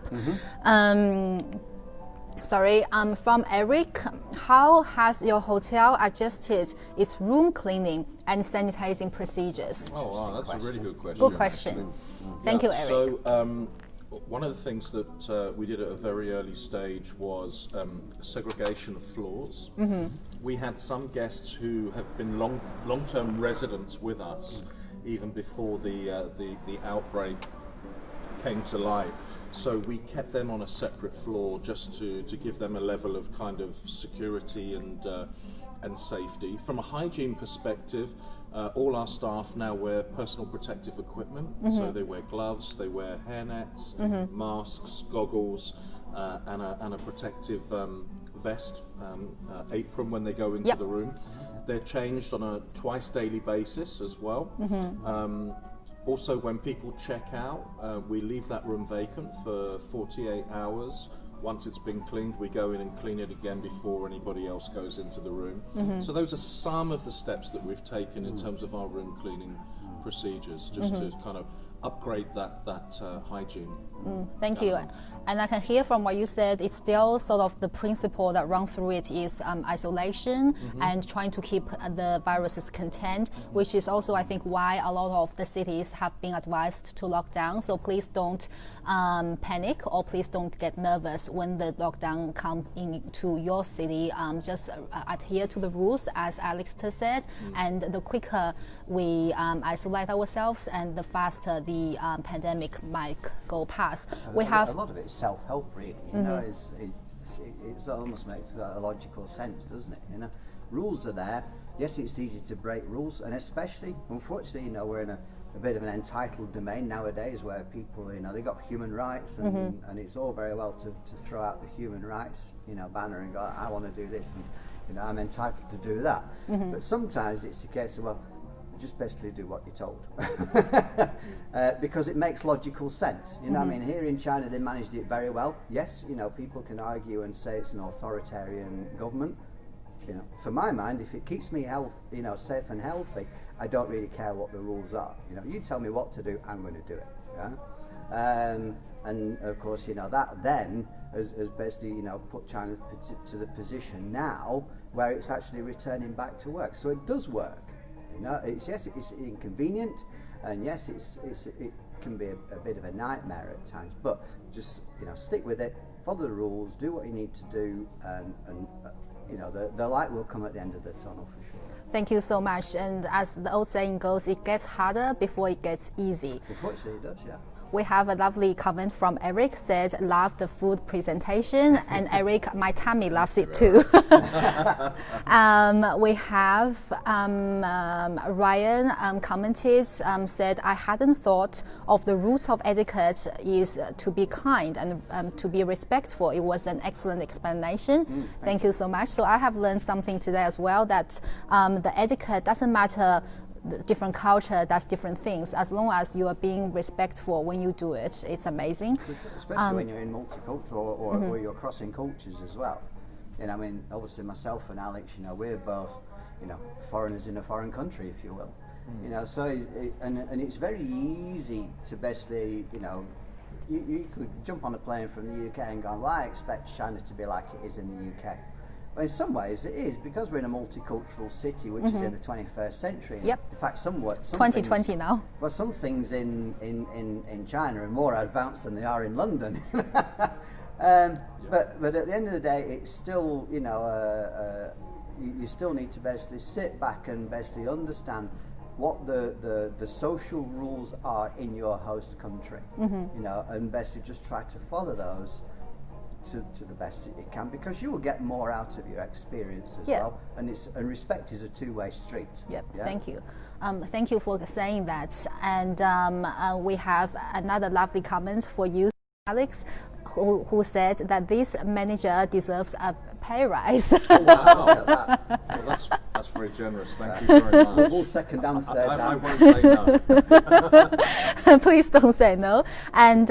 Speaker 1: From Eric, how has your hotel adjusted its room cleaning and sanitizing procedures?
Speaker 3: Oh, wow, that's a really good question.
Speaker 1: Good question. Thank you, Eric.
Speaker 3: So, one of the things that we did at a very early stage was segregation of floors. We had some guests who have been long-term residents with us even before the outbreak came to light. So we kept them on a separate floor just to give them a level of kind of security and safety. From a hygiene perspective, all our staff now wear personal protective equipment. So they wear gloves, they wear hairnets, masks, goggles, and a protective vest, apron when they go into the room. They're changed on a twice daily basis as well. Also, when people check out, we leave that room vacant for 48 hours. Once it's been cleaned, we go in and clean it again before anybody else goes into the room. So those are some of the steps that we've taken in terms of our room cleaning procedures, just to kind of upgrade that hygiene.
Speaker 1: Thank you. And I can hear from what you said, it's still sort of the principle that run through it is isolation and trying to keep the viruses contained, which is also, I think, why a lot of the cities have been advised to lock down. So please don't panic or please don't get nervous when the lockdown comes into your city. Just adhere to the rules, as Alex said, and the quicker we isolate ourselves and the faster the pandemic might go past. We have
Speaker 2: a lot of it's self-help, really. You know, it almost makes a logical sense, doesn't it? You know, rules are there. Yes, it's easy to break rules, and especially, unfortunately, you know, we're in a bit of an entitled domain nowadays, where people, you know, they got human rights, and it's all very well to throw out the human rights, you know, banner and go, I want to do this, and you know, I'm entitled to do that. But sometimes it's a case of, well, just basically do what you're told, because it makes logical sense. You know, I mean, here in China they managed it very well. Yes, you know, people can argue and say it's an authoritarian government. You know, for my mind, if it keeps me safe and healthy, I don't really care what the rules are. You know, you tell me what to do, I'm going to do it. Yeah? And of course, you know, that then has basically, you know, put China to the position now where it's actually returning back to work. So it does work. You know, it's inconvenient, and yes, it can be a bit of a nightmare at times. But just, you know, stick with it, follow the rules, do what you need to do, and you know, the light will come at the end of the tunnel for sure.
Speaker 1: Thank you so much. And as the old saying goes, it gets harder before it gets easy.
Speaker 2: Unfortunately, it does, yeah.
Speaker 1: We have a lovely comment from Eric, said, love the food presentation. And Eric, my tummy loves it too. We have Ryan commented, said, I hadn't thought of the roots of etiquette is to be kind and to be respectful. It was an excellent explanation. Thank you so much. So I have learned something today as well, that the etiquette doesn't matter. The different culture does different things. As long as you are being respectful when you do it, it's amazing.
Speaker 2: Especially when you're in multicultural or you're crossing cultures as well. You know, I mean, obviously myself and Alex, you know, we're both, you know, foreigners in a foreign country, if you will. You know, so and it's very easy to basically, you know, you could jump on a plane from the UK and go, well, I expect China to be like it is in the UK. Well, in some ways it is, because we're in a multicultural city, which is in the 21st century.
Speaker 1: Yep.
Speaker 2: In fact, some
Speaker 1: 2020
Speaker 2: things,
Speaker 1: now.
Speaker 2: Well, some things in China are more advanced than they are in London. But at the end of the day, it's still, you know, you still need to basically sit back and basically understand what the social rules are in your host country. You know, and basically just try to follow those. to the best that you can, because you will get more out of your experience as
Speaker 1: Yeah.
Speaker 2: well. And respect is a two-way street.
Speaker 1: Yep,
Speaker 2: Yeah?
Speaker 1: thank you. Thank you for saying that. And we have another lovely comment for you, Alex, who said that this manager deserves a pay rise.
Speaker 3: Wow. Well, that's very generous. Thank you very much.
Speaker 2: We'll second and third
Speaker 3: I
Speaker 2: down.
Speaker 3: won't say no.
Speaker 1: Please don't say no. And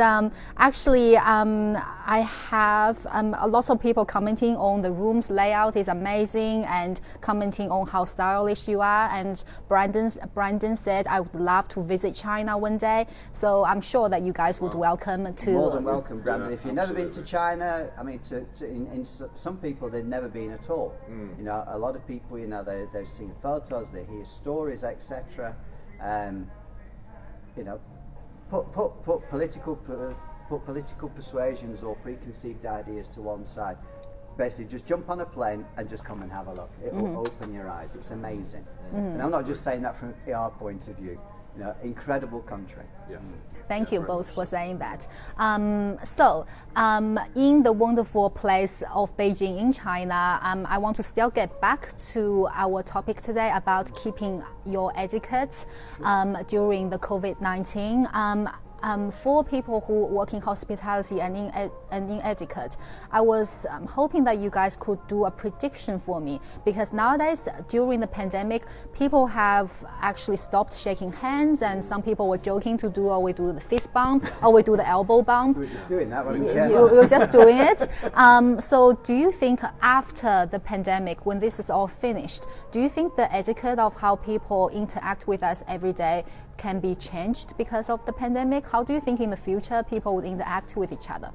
Speaker 1: actually, I have a lot of people commenting on the room's layout is amazing and commenting on how stylish you are. And Brandon said, I would love to visit China one day. So I'm sure that you guys would welcome to.
Speaker 2: More than welcome, Brandon.
Speaker 3: Yeah,
Speaker 2: If you've never been to
Speaker 3: absolutely.
Speaker 2: China, I mean, some people they've never been at all. You know, a lot of people, you know, they've seen photos, they hear stories, etc. You know, put political persuasions or preconceived ideas to one side. Basically, just jump on a plane and just come and have a look. It will open your eyes. It's amazing. And I'm not just saying that from a PR point of view. You know, incredible country.
Speaker 3: Yeah.
Speaker 1: Thank you both for saying that. In the wonderful place of Beijing in China, I want to still get back to our topic today about keeping your etiquette during the COVID-19. For people who work in hospitality and in etiquette, I was hoping that you guys could do a prediction for me, because nowadays during the pandemic, people have actually stopped shaking hands, and some people were joking to do, we do the fist bump or we do the elbow bump.
Speaker 2: We're just doing that. When
Speaker 1: You're just doing it. So do you think after the pandemic, when this is all finished, do you think the etiquette of how people interact with us every day can be changed because of the pandemic? How do you think in the future people would interact with each other?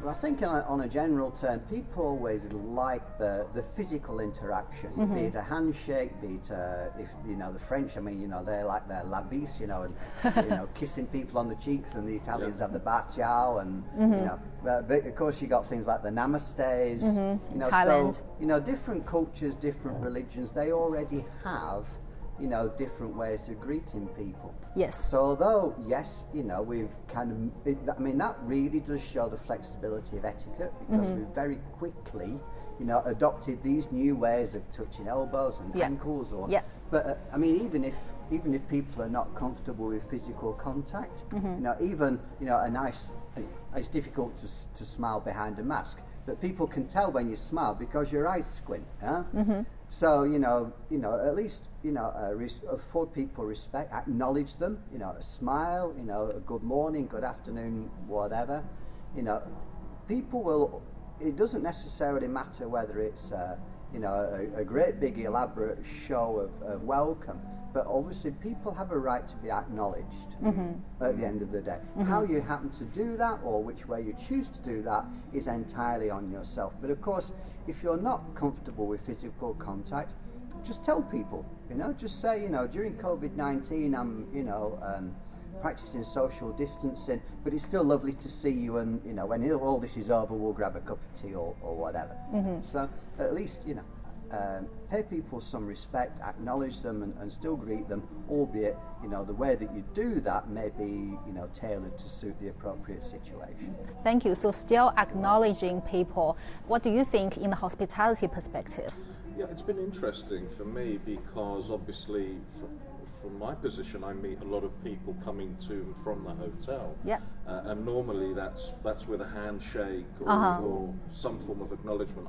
Speaker 2: Well, I think on a general term, people always like the physical interaction, be it a handshake, be it if you know the French. I mean, you know, they're like their la bise, you know, and you know, kissing people on the cheeks, and the Italians have the baciao, ciao, and you know. But of course, you got things like the namastes. You know,
Speaker 1: Thailand.
Speaker 2: So you know, different cultures, different religions, they already have, you know, different ways of greeting people.
Speaker 1: Yes.
Speaker 2: So although, yes, you know, we've kind of, I mean, that really does show the flexibility of etiquette, because we've very quickly, you know, adopted these new ways of touching elbows and
Speaker 1: Yeah.
Speaker 2: ankles. Or,
Speaker 1: Yeah.
Speaker 2: But I mean, even if people are not comfortable with physical contact, you know, even, you know, it's difficult to smile behind a mask, but people can tell when you smile because your eyes squint. Huh? So you know, at least, you know, afford people respect, acknowledge them. You know, a smile, you know, a good morning, good afternoon, whatever. You know, people will. It doesn't necessarily matter whether it's you know, a great big elaborate show of welcome, but obviously people have a right to be acknowledged at the end of the day. How you happen to do that, or which way you choose to do that, is entirely on yourself. But of course, if you're not comfortable with physical contact, just tell people, you know, just say, you know, during COVID-19 I'm, you know, practicing social distancing, but it's still lovely to see you, and you know, when all this is over, we'll grab a cup of tea or whatever. So at least, you know, pay people some respect, acknowledge them, and still greet them, albeit, you know, the way that you do that may be, you know, tailored to suit the appropriate situation.
Speaker 1: Thank you. So still acknowledging people. What do you think in the hospitality perspective?
Speaker 3: Yeah, it's been interesting for me because obviously from my position I meet a lot of people coming to and from the hotel.
Speaker 1: Yeah.
Speaker 3: And normally that's with a handshake or some form of acknowledgement.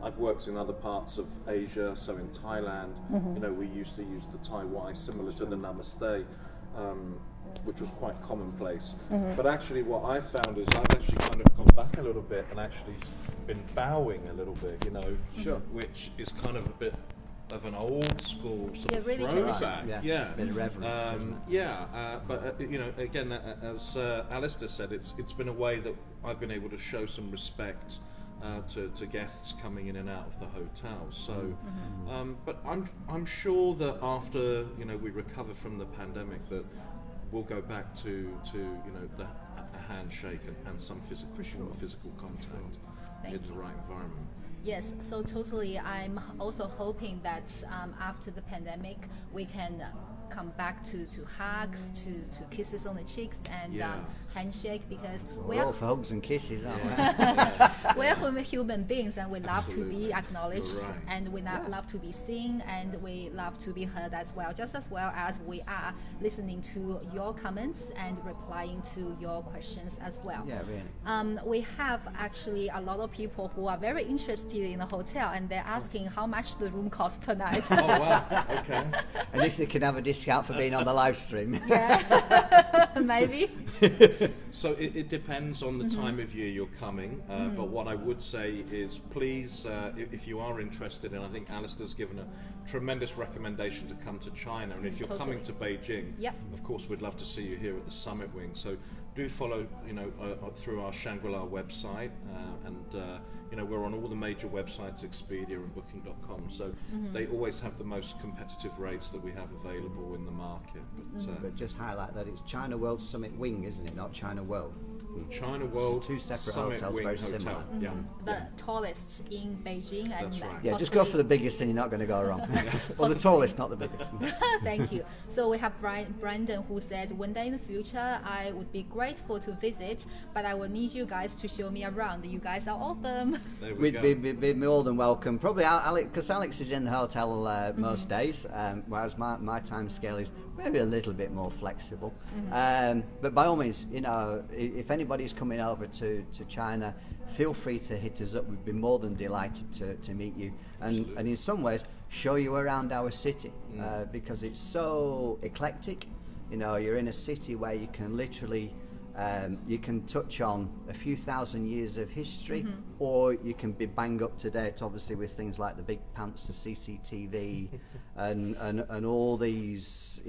Speaker 3: I've worked in other parts of Asia, so in Thailand, you know, we used to use the Thai Wai, similar to the Namaste, which was quite commonplace. But actually what I found is I've actually kind of gone back a little bit and actually been bowing a little bit, you know, which is kind of a bit of an old school sort of
Speaker 1: really
Speaker 3: throwback.
Speaker 1: traditional.
Speaker 3: Yeah.
Speaker 2: A bit of reverence, isn't it?
Speaker 3: But you know, again, as Alistair said, it's been a way that I've been able to show some respect to guests coming in and out of the hotel. So, but I'm sure that after, you know, we recover from the pandemic, that we'll go back to you know, a handshake and some physical contact in the right environment.
Speaker 1: Yes, so totally. I'm also hoping that after the pandemic, we can come back to hugs, to kisses on the cheeks, and handshake because
Speaker 2: We're all for hugs and kisses, aren't we?
Speaker 1: we are human beings and we love to be acknowledged
Speaker 3: Right.
Speaker 1: and we love to be seen and we love to be heard as well, just as well as we are listening to your comments and replying to your questions as well.
Speaker 2: Yeah, really.
Speaker 1: We have actually a lot of people who are very interested in the hotel and they're asking how much the room costs per night.
Speaker 3: Oh wow, okay.
Speaker 2: And if they can have a discount for being on the live stream.
Speaker 1: Maybe.
Speaker 3: So it depends on the time of year you're coming, but what I would say is please, if you are interested, and I think Alistair's given a tremendous recommendation to come to China, and if you're coming to Beijing,
Speaker 1: Yep.
Speaker 3: of course we'd love to see you here at the Summit Wing. So do follow, through our Shangri-La website, and we're on all the major websites, Expedia and Booking.com. So they always have the most competitive rates that we have available in the market.
Speaker 2: But just highlight that it's China World Summit Wing, isn't it? Not China World.
Speaker 3: China World
Speaker 2: two separate
Speaker 3: Summit
Speaker 2: hotels,
Speaker 3: Wing
Speaker 2: very
Speaker 3: Hotel.
Speaker 2: similar.
Speaker 3: Yeah.
Speaker 1: The tallest in Beijing and
Speaker 3: That's right.
Speaker 2: Yeah, just go for the biggest and you're not going to go wrong. Or the tallest, not the biggest.
Speaker 1: Thank you. So we have Brandon who said, one day in the future, I would be grateful to visit, but I will need you guys to show me around. You guys are awesome.
Speaker 3: There we
Speaker 2: We'd
Speaker 3: go.
Speaker 2: be more than welcome. Probably Alex, because Alex is in the hotel most days, whereas my time scale is maybe a little bit more flexible. But by all means, if anybody's coming over to China, feel free to hit us up. We'd be more than delighted to meet you. And in some ways, show you around our city because it's so eclectic. You're in a city where you can literally you can touch on a few thousand years of history, or you can be bang up to date, obviously, with things like the big pants, the CCTV, and all these,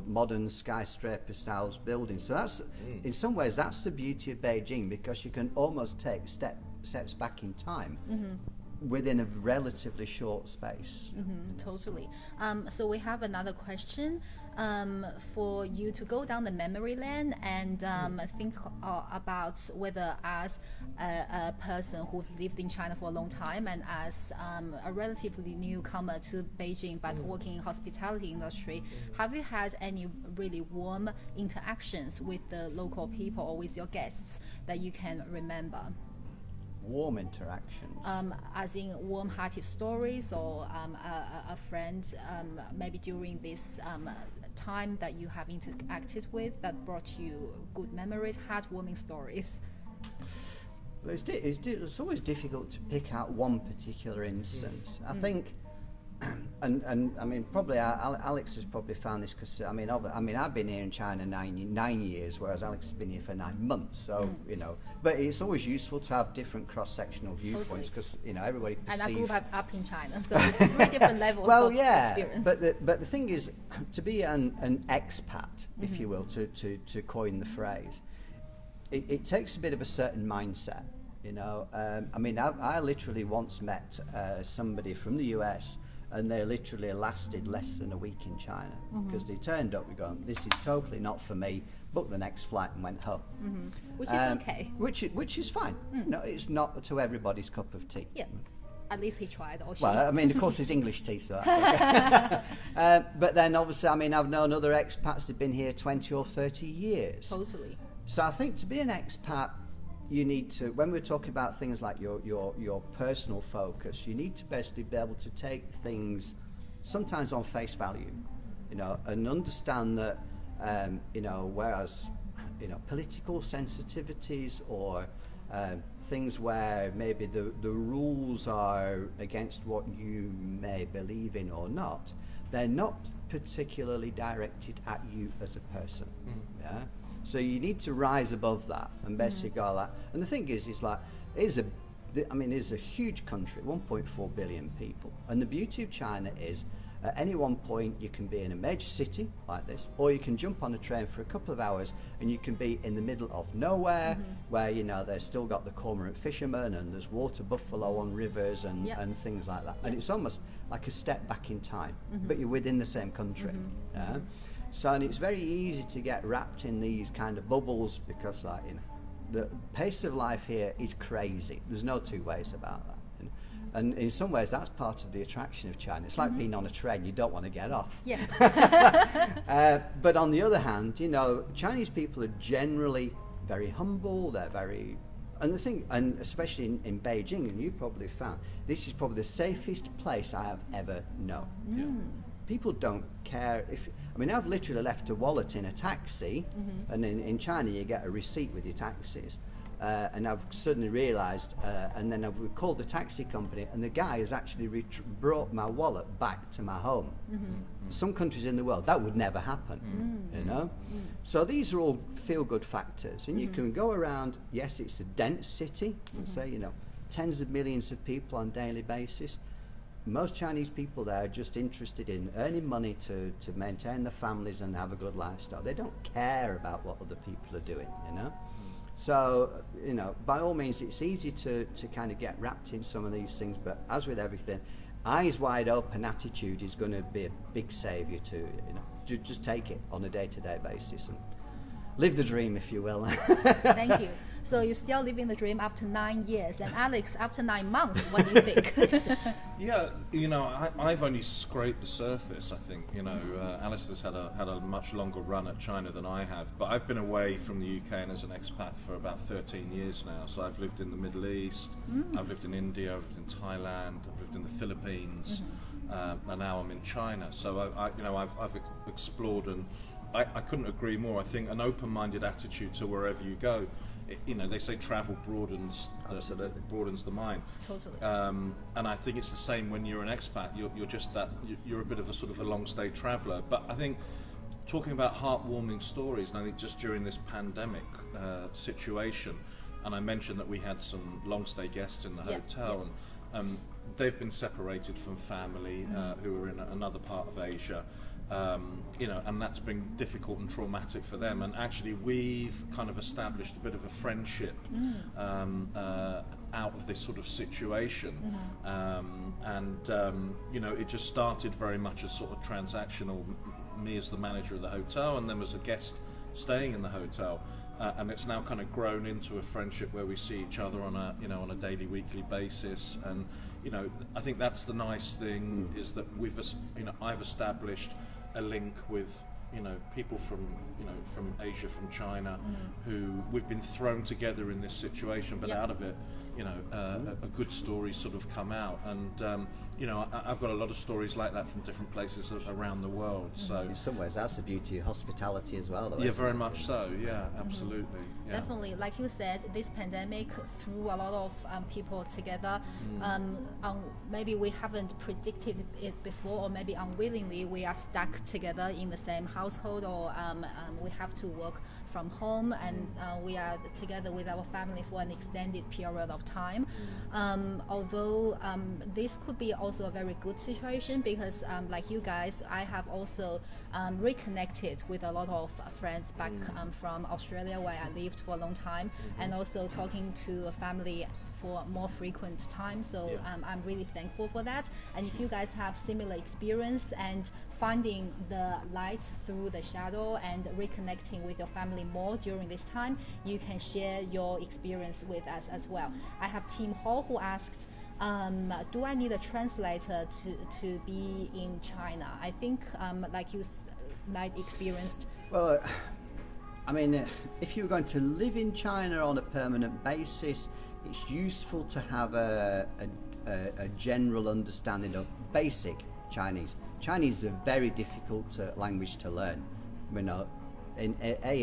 Speaker 2: modern skyscraper styles buildings. So that's, in some ways, that's the beauty of Beijing, because you can almost take steps back in time. Within a relatively short space.
Speaker 1: Totally. So we have another question for you to go down the memory lane and think about whether, as a person who's lived in China for a long time and as a relatively newcomer to Beijing but working in hospitality industry, have you had any really warm interactions with the local people or with your guests that you can remember?
Speaker 2: Warm interactions.
Speaker 1: As in warm-hearted stories, or a friend maybe during this time that you have interacted with that brought you good memories, heartwarming stories.
Speaker 2: Well, it's always difficult to pick out one particular instance. I think, and I mean, probably Alex has probably found this because I've been here in China 9 years, whereas Alex has been here for 9 months. So but it's always useful to have different cross-sectional viewpoints because everybody perceives.
Speaker 1: And I grew up in China, so it's 3 different levels of experience.
Speaker 2: But the thing is, to be an expat, if you will, to coin the phrase, it takes a bit of a certain mindset. I literally once met somebody from the US. And they literally lasted less than a week in China because they turned up, going, this is totally not for me, booked the next flight and went home.
Speaker 1: Which is okay.
Speaker 2: Which is fine. No, it's not to everybody's cup of tea.
Speaker 1: Yeah. At least he tried, or she.
Speaker 2: Well, I mean, of course, it's English tea, so that's okay. But then, obviously, I've known other expats who've been here 20 or 30 years.
Speaker 1: Totally.
Speaker 2: So I think to be an expat, you need to, when we're talking about things like your personal focus, you need to basically be able to take things sometimes on face value, and understand that, whereas, political sensitivities or things where maybe the rules are against what you may believe in or not, they're not particularly directed at you as a person. Yeah. So you need to rise above that and basically go like. And the thing is like, it's a huge country, 1.4 billion people, and the beauty of China is, at any one point you can be in a major city like this, or you can jump on a train for a couple of hours and you can be in the middle of nowhere, where they've still got the cormorant fishermen and there's water buffalo on rivers and things like that. And it's almost like a step back in time, but you're within the same country. Yeah? So, and it's very easy to get wrapped in these kind of bubbles because, the pace of life here is crazy. There's no two ways about that. And in some ways, that's part of the attraction of China. It's like being on a train; you don't want to get off.
Speaker 1: Yeah.
Speaker 2: But on the other hand, Chinese people are generally very humble. They're very, and the thing, and especially in Beijing, and you probably found this is probably the safest place I have ever known.
Speaker 3: Yeah.
Speaker 2: People don't care if. I mean, I've literally left a wallet in a taxi, and in China you get a receipt with your taxis. And I've suddenly realised, and then I've called the taxi company, and the guy has actually brought my wallet back to my home. Some countries in the world that would never happen, you know. So these are all feel-good factors, and you can go around. Yes, it's a dense city, and say, you know, tens of millions of people on a daily basis. Most Chinese people there are just interested in earning money to maintain their families and have a good lifestyle. They don't care about what other people are doing, you know. So, you know, by all means, it's easy to kind of get wrapped in some of these things, but as with everything, eyes wide open attitude is going to be a big saviour to, you know, just take it on a day-to-day basis and live the dream, if you will.
Speaker 1: Thank you. So you're still living the dream after 9 years, and Alex, after 9 months, what do you think?
Speaker 3: Yeah, you know, I've only scraped the surface. I think, you know, Alistair's had a much longer run at China than I have, but I've been away from the UK and as an expat for about 13 years now. So I've lived in the Middle East, I've lived in India, I've lived in Thailand, I've lived in the Philippines, and now I'm in China. So I've explored, and I couldn't agree more. I think an open-minded attitude to wherever you go. You know, they say travel broadens the mind.
Speaker 1: Totally.
Speaker 3: And I think it's the same when you're an expat. You're just that. You're a bit of a sort of a long-stay traveller. But I think talking about heartwarming stories, and I think just during this pandemic situation, and I mentioned that we had some long-stay guests in the hotel, and they've been separated from family who are in another part of Asia. You know, and that's been difficult and traumatic for them. And actually, we've kind of established a bit of a friendship out of this sort of situation. You know, it just started very much as sort of transactional. Me as the manager of the hotel, and them as a guest staying in the hotel. And it's now kind of grown into a friendship where we see each other on a daily, weekly basis. And you know, I think that's the nice thing is that I've established a link with people from Asia, from China, who we've been thrown together in this situation, but out of it, a good story sort of come out. And I've got a lot of stories like that from different places around the world. So
Speaker 2: in some ways, that's the beauty of hospitality as well, though.
Speaker 3: Yeah, very much so. Yeah, absolutely. Yeah.
Speaker 1: Definitely, like you said, this pandemic threw a lot of people together. Maybe we haven't predicted it before, or maybe unwillingly we are stuck together in the same household, or we have to work from home, and we are together with our family for an extended period of time. Although this could be also a very good situation, because like you guys, I have also reconnected with a lot of friends back from Australia, where I lived for a long time, and also talking to a family for more frequent time. So I'm really thankful for that. And if you guys have similar experience and finding the light through the shadow and reconnecting with your family more during this time, you can share your experience with us as well. I have Tim Hall who asked, do I need a translator to be in China? I think like you might experienced.
Speaker 2: Well, I mean, if you're going to live in China on a permanent basis, it's useful to have a general understanding of basic Chinese. Chinese is a very difficult language to learn. In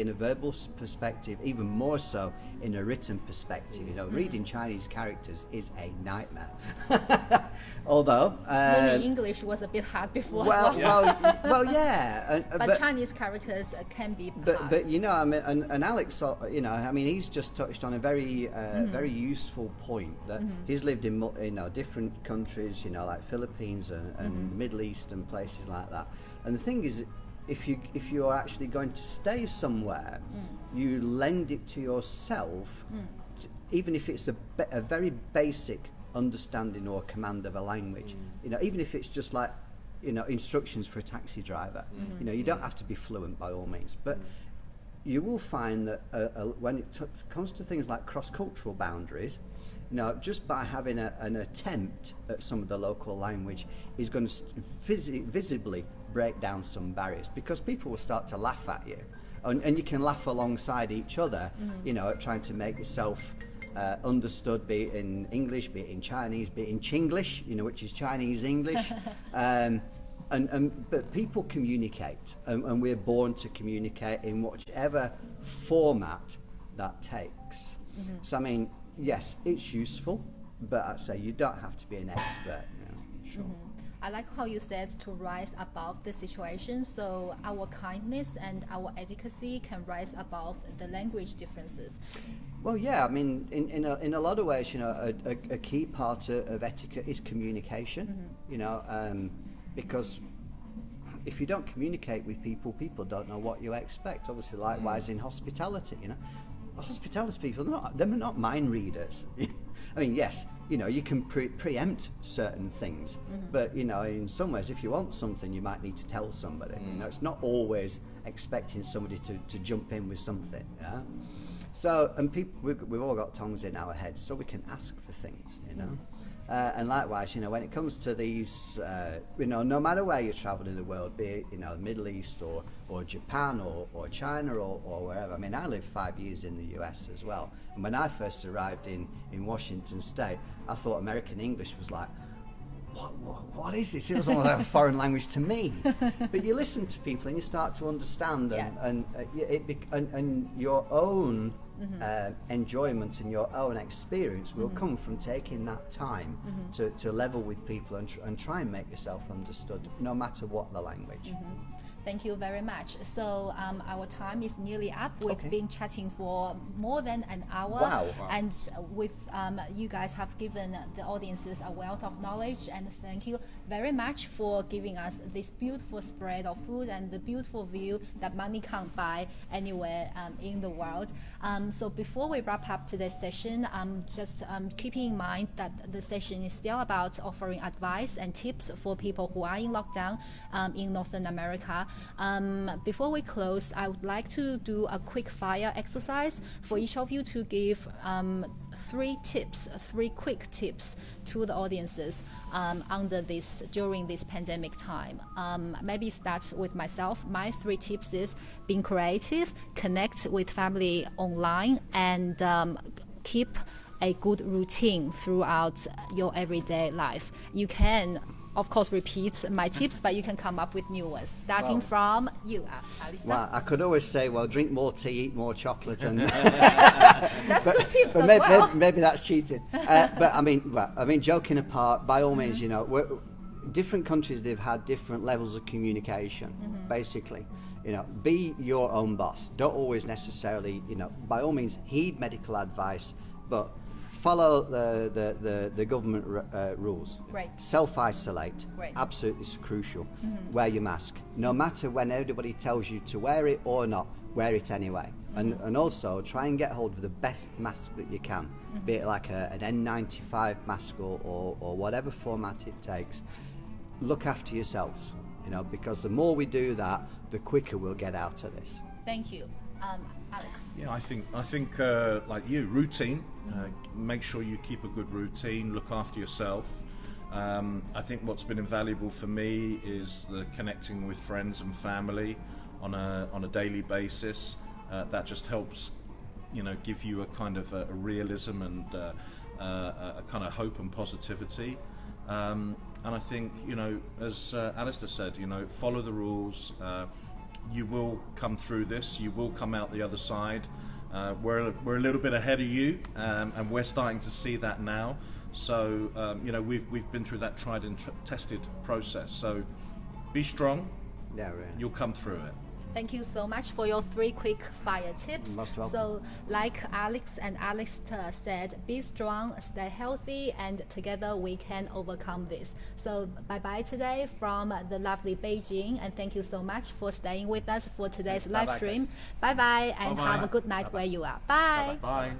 Speaker 2: a verbal perspective, even more so in a written perspective. Reading Chinese characters is a nightmare. Although
Speaker 3: Um,
Speaker 1: learning English was a bit hard before.
Speaker 2: Yeah.
Speaker 1: But Chinese characters can be hard.
Speaker 2: But and Alex, he's just touched on a very very useful point that he's lived in different countries, like Philippines and Middle East and places like that. And the thing is, if you're actually going to stay somewhere, you lend it to yourself, even if it's a very basic understanding or command of a language. Even if it's just like instructions for a taxi driver. You don't have to be fluent by all means, but you will find that when it comes to things like cross-cultural boundaries, just by having an attempt at some of the local language is going to visibly break down some barriers, because people will start to laugh at you. and you can laugh alongside each other, you know, trying to make yourself understood, be it in English, be it in Chinese, be it in Chinglish, you know, which is Chinese English. But people communicate, and we're born to communicate in whichever format that takes. So I mean, yes, it's useful, but I'd say you don't have to be an expert. You know, sure.
Speaker 1: I like how you said to rise above the situation, so our kindness and our advocacy can rise above the language differences.
Speaker 2: Well, yeah, I mean, in a lot of ways, you know, a key part of etiquette is communication, you know, because if you don't communicate with people, people don't know what you expect. Obviously, likewise in hospitality, you know. Hospitality people, they're not mind readers. I mean, yes, you know, you can preempt certain things, but, you know, in some ways, if you want something, you might need to tell somebody. You know, it's not always expecting somebody to jump in with something, yeah? So, and people, we've all got tongues in our heads, so we can ask for things, you know? And likewise, you know, when it comes to these, you know, no matter where you travel in the world, be it, you know, the Middle East or Japan or China or wherever. I mean, I lived 5 years in the US as well. And when I first arrived in Washington State, I thought American English was like, what is this? It was almost like a foreign language to me. But you listen to people and you start to understand, and your own enjoyment and your own experience will come from taking that time to level with people and try and make yourself understood, no matter what the language.
Speaker 1: Thank you very much. So our time is nearly up. We've been chatting for more than an hour.
Speaker 2: Wow.
Speaker 1: And you guys have given the audiences a wealth of knowledge, and thank you very much for giving us this beautiful spread of food and the beautiful view that money can't buy anywhere in the world. So before we wrap up today's session, just keeping in mind that the session is still about offering advice and tips for people who are in lockdown in Northern America. Before we close, I would like to do a quick fire exercise for each of you to give 3 quick tips to the audiences during this pandemic time. Maybe start with myself. My 3 tips is being creative, connect with family online, and keep a good routine throughout your everyday life. You can, of course, repeat my tips, but you can come up with new ones, starting from you, Alistair.
Speaker 2: Well, I could always say, well, drink more tea, eat more chocolate, and
Speaker 1: that's good tips
Speaker 2: but
Speaker 1: as well.
Speaker 2: Maybe that's cheating. But I mean, joking apart, by all means, you know, different countries, they've had different levels of communication. Basically, you know, be your own boss. Don't always necessarily, you know, by all means, heed medical advice, but follow the government rules.
Speaker 1: Right.
Speaker 2: Self-isolate.
Speaker 1: Right.
Speaker 2: Absolutely crucial. Wear your mask. No matter when everybody tells you to wear it or not, wear it anyway. And also try and get hold of the best mask that you can, be it like an N95 mask or whatever format it takes. Look after yourselves, you know, because the more we do that, the quicker we'll get out of this.
Speaker 1: Thank you. Alex?
Speaker 3: Yeah, I think like you, routine. Make sure you keep a good routine. Look after yourself. I think what's been invaluable for me is the connecting with friends and family on a daily basis. That just helps, you know, give you a kind of a realism and a kind of hope and positivity. And I think, you know, as Alistair said, you know, follow the rules. You will come through this. You will come out the other side. We're a little bit ahead of you, and we're starting to see that now. So you know, we've been through that tried and tested process. So be strong.
Speaker 2: Yeah, really.
Speaker 3: You'll come through it.
Speaker 1: Thank you so much for your 3 quick fire tips.
Speaker 2: Most welcome.
Speaker 1: So, like Alex and Alistair said, be strong, stay healthy, and together we can overcome this. So, bye-bye today from the lovely Beijing, and thank you so much for staying with us for today's live stream. Bye-bye, and
Speaker 3: Bye-bye.
Speaker 1: have a good night where you are. Bye.
Speaker 3: Bye.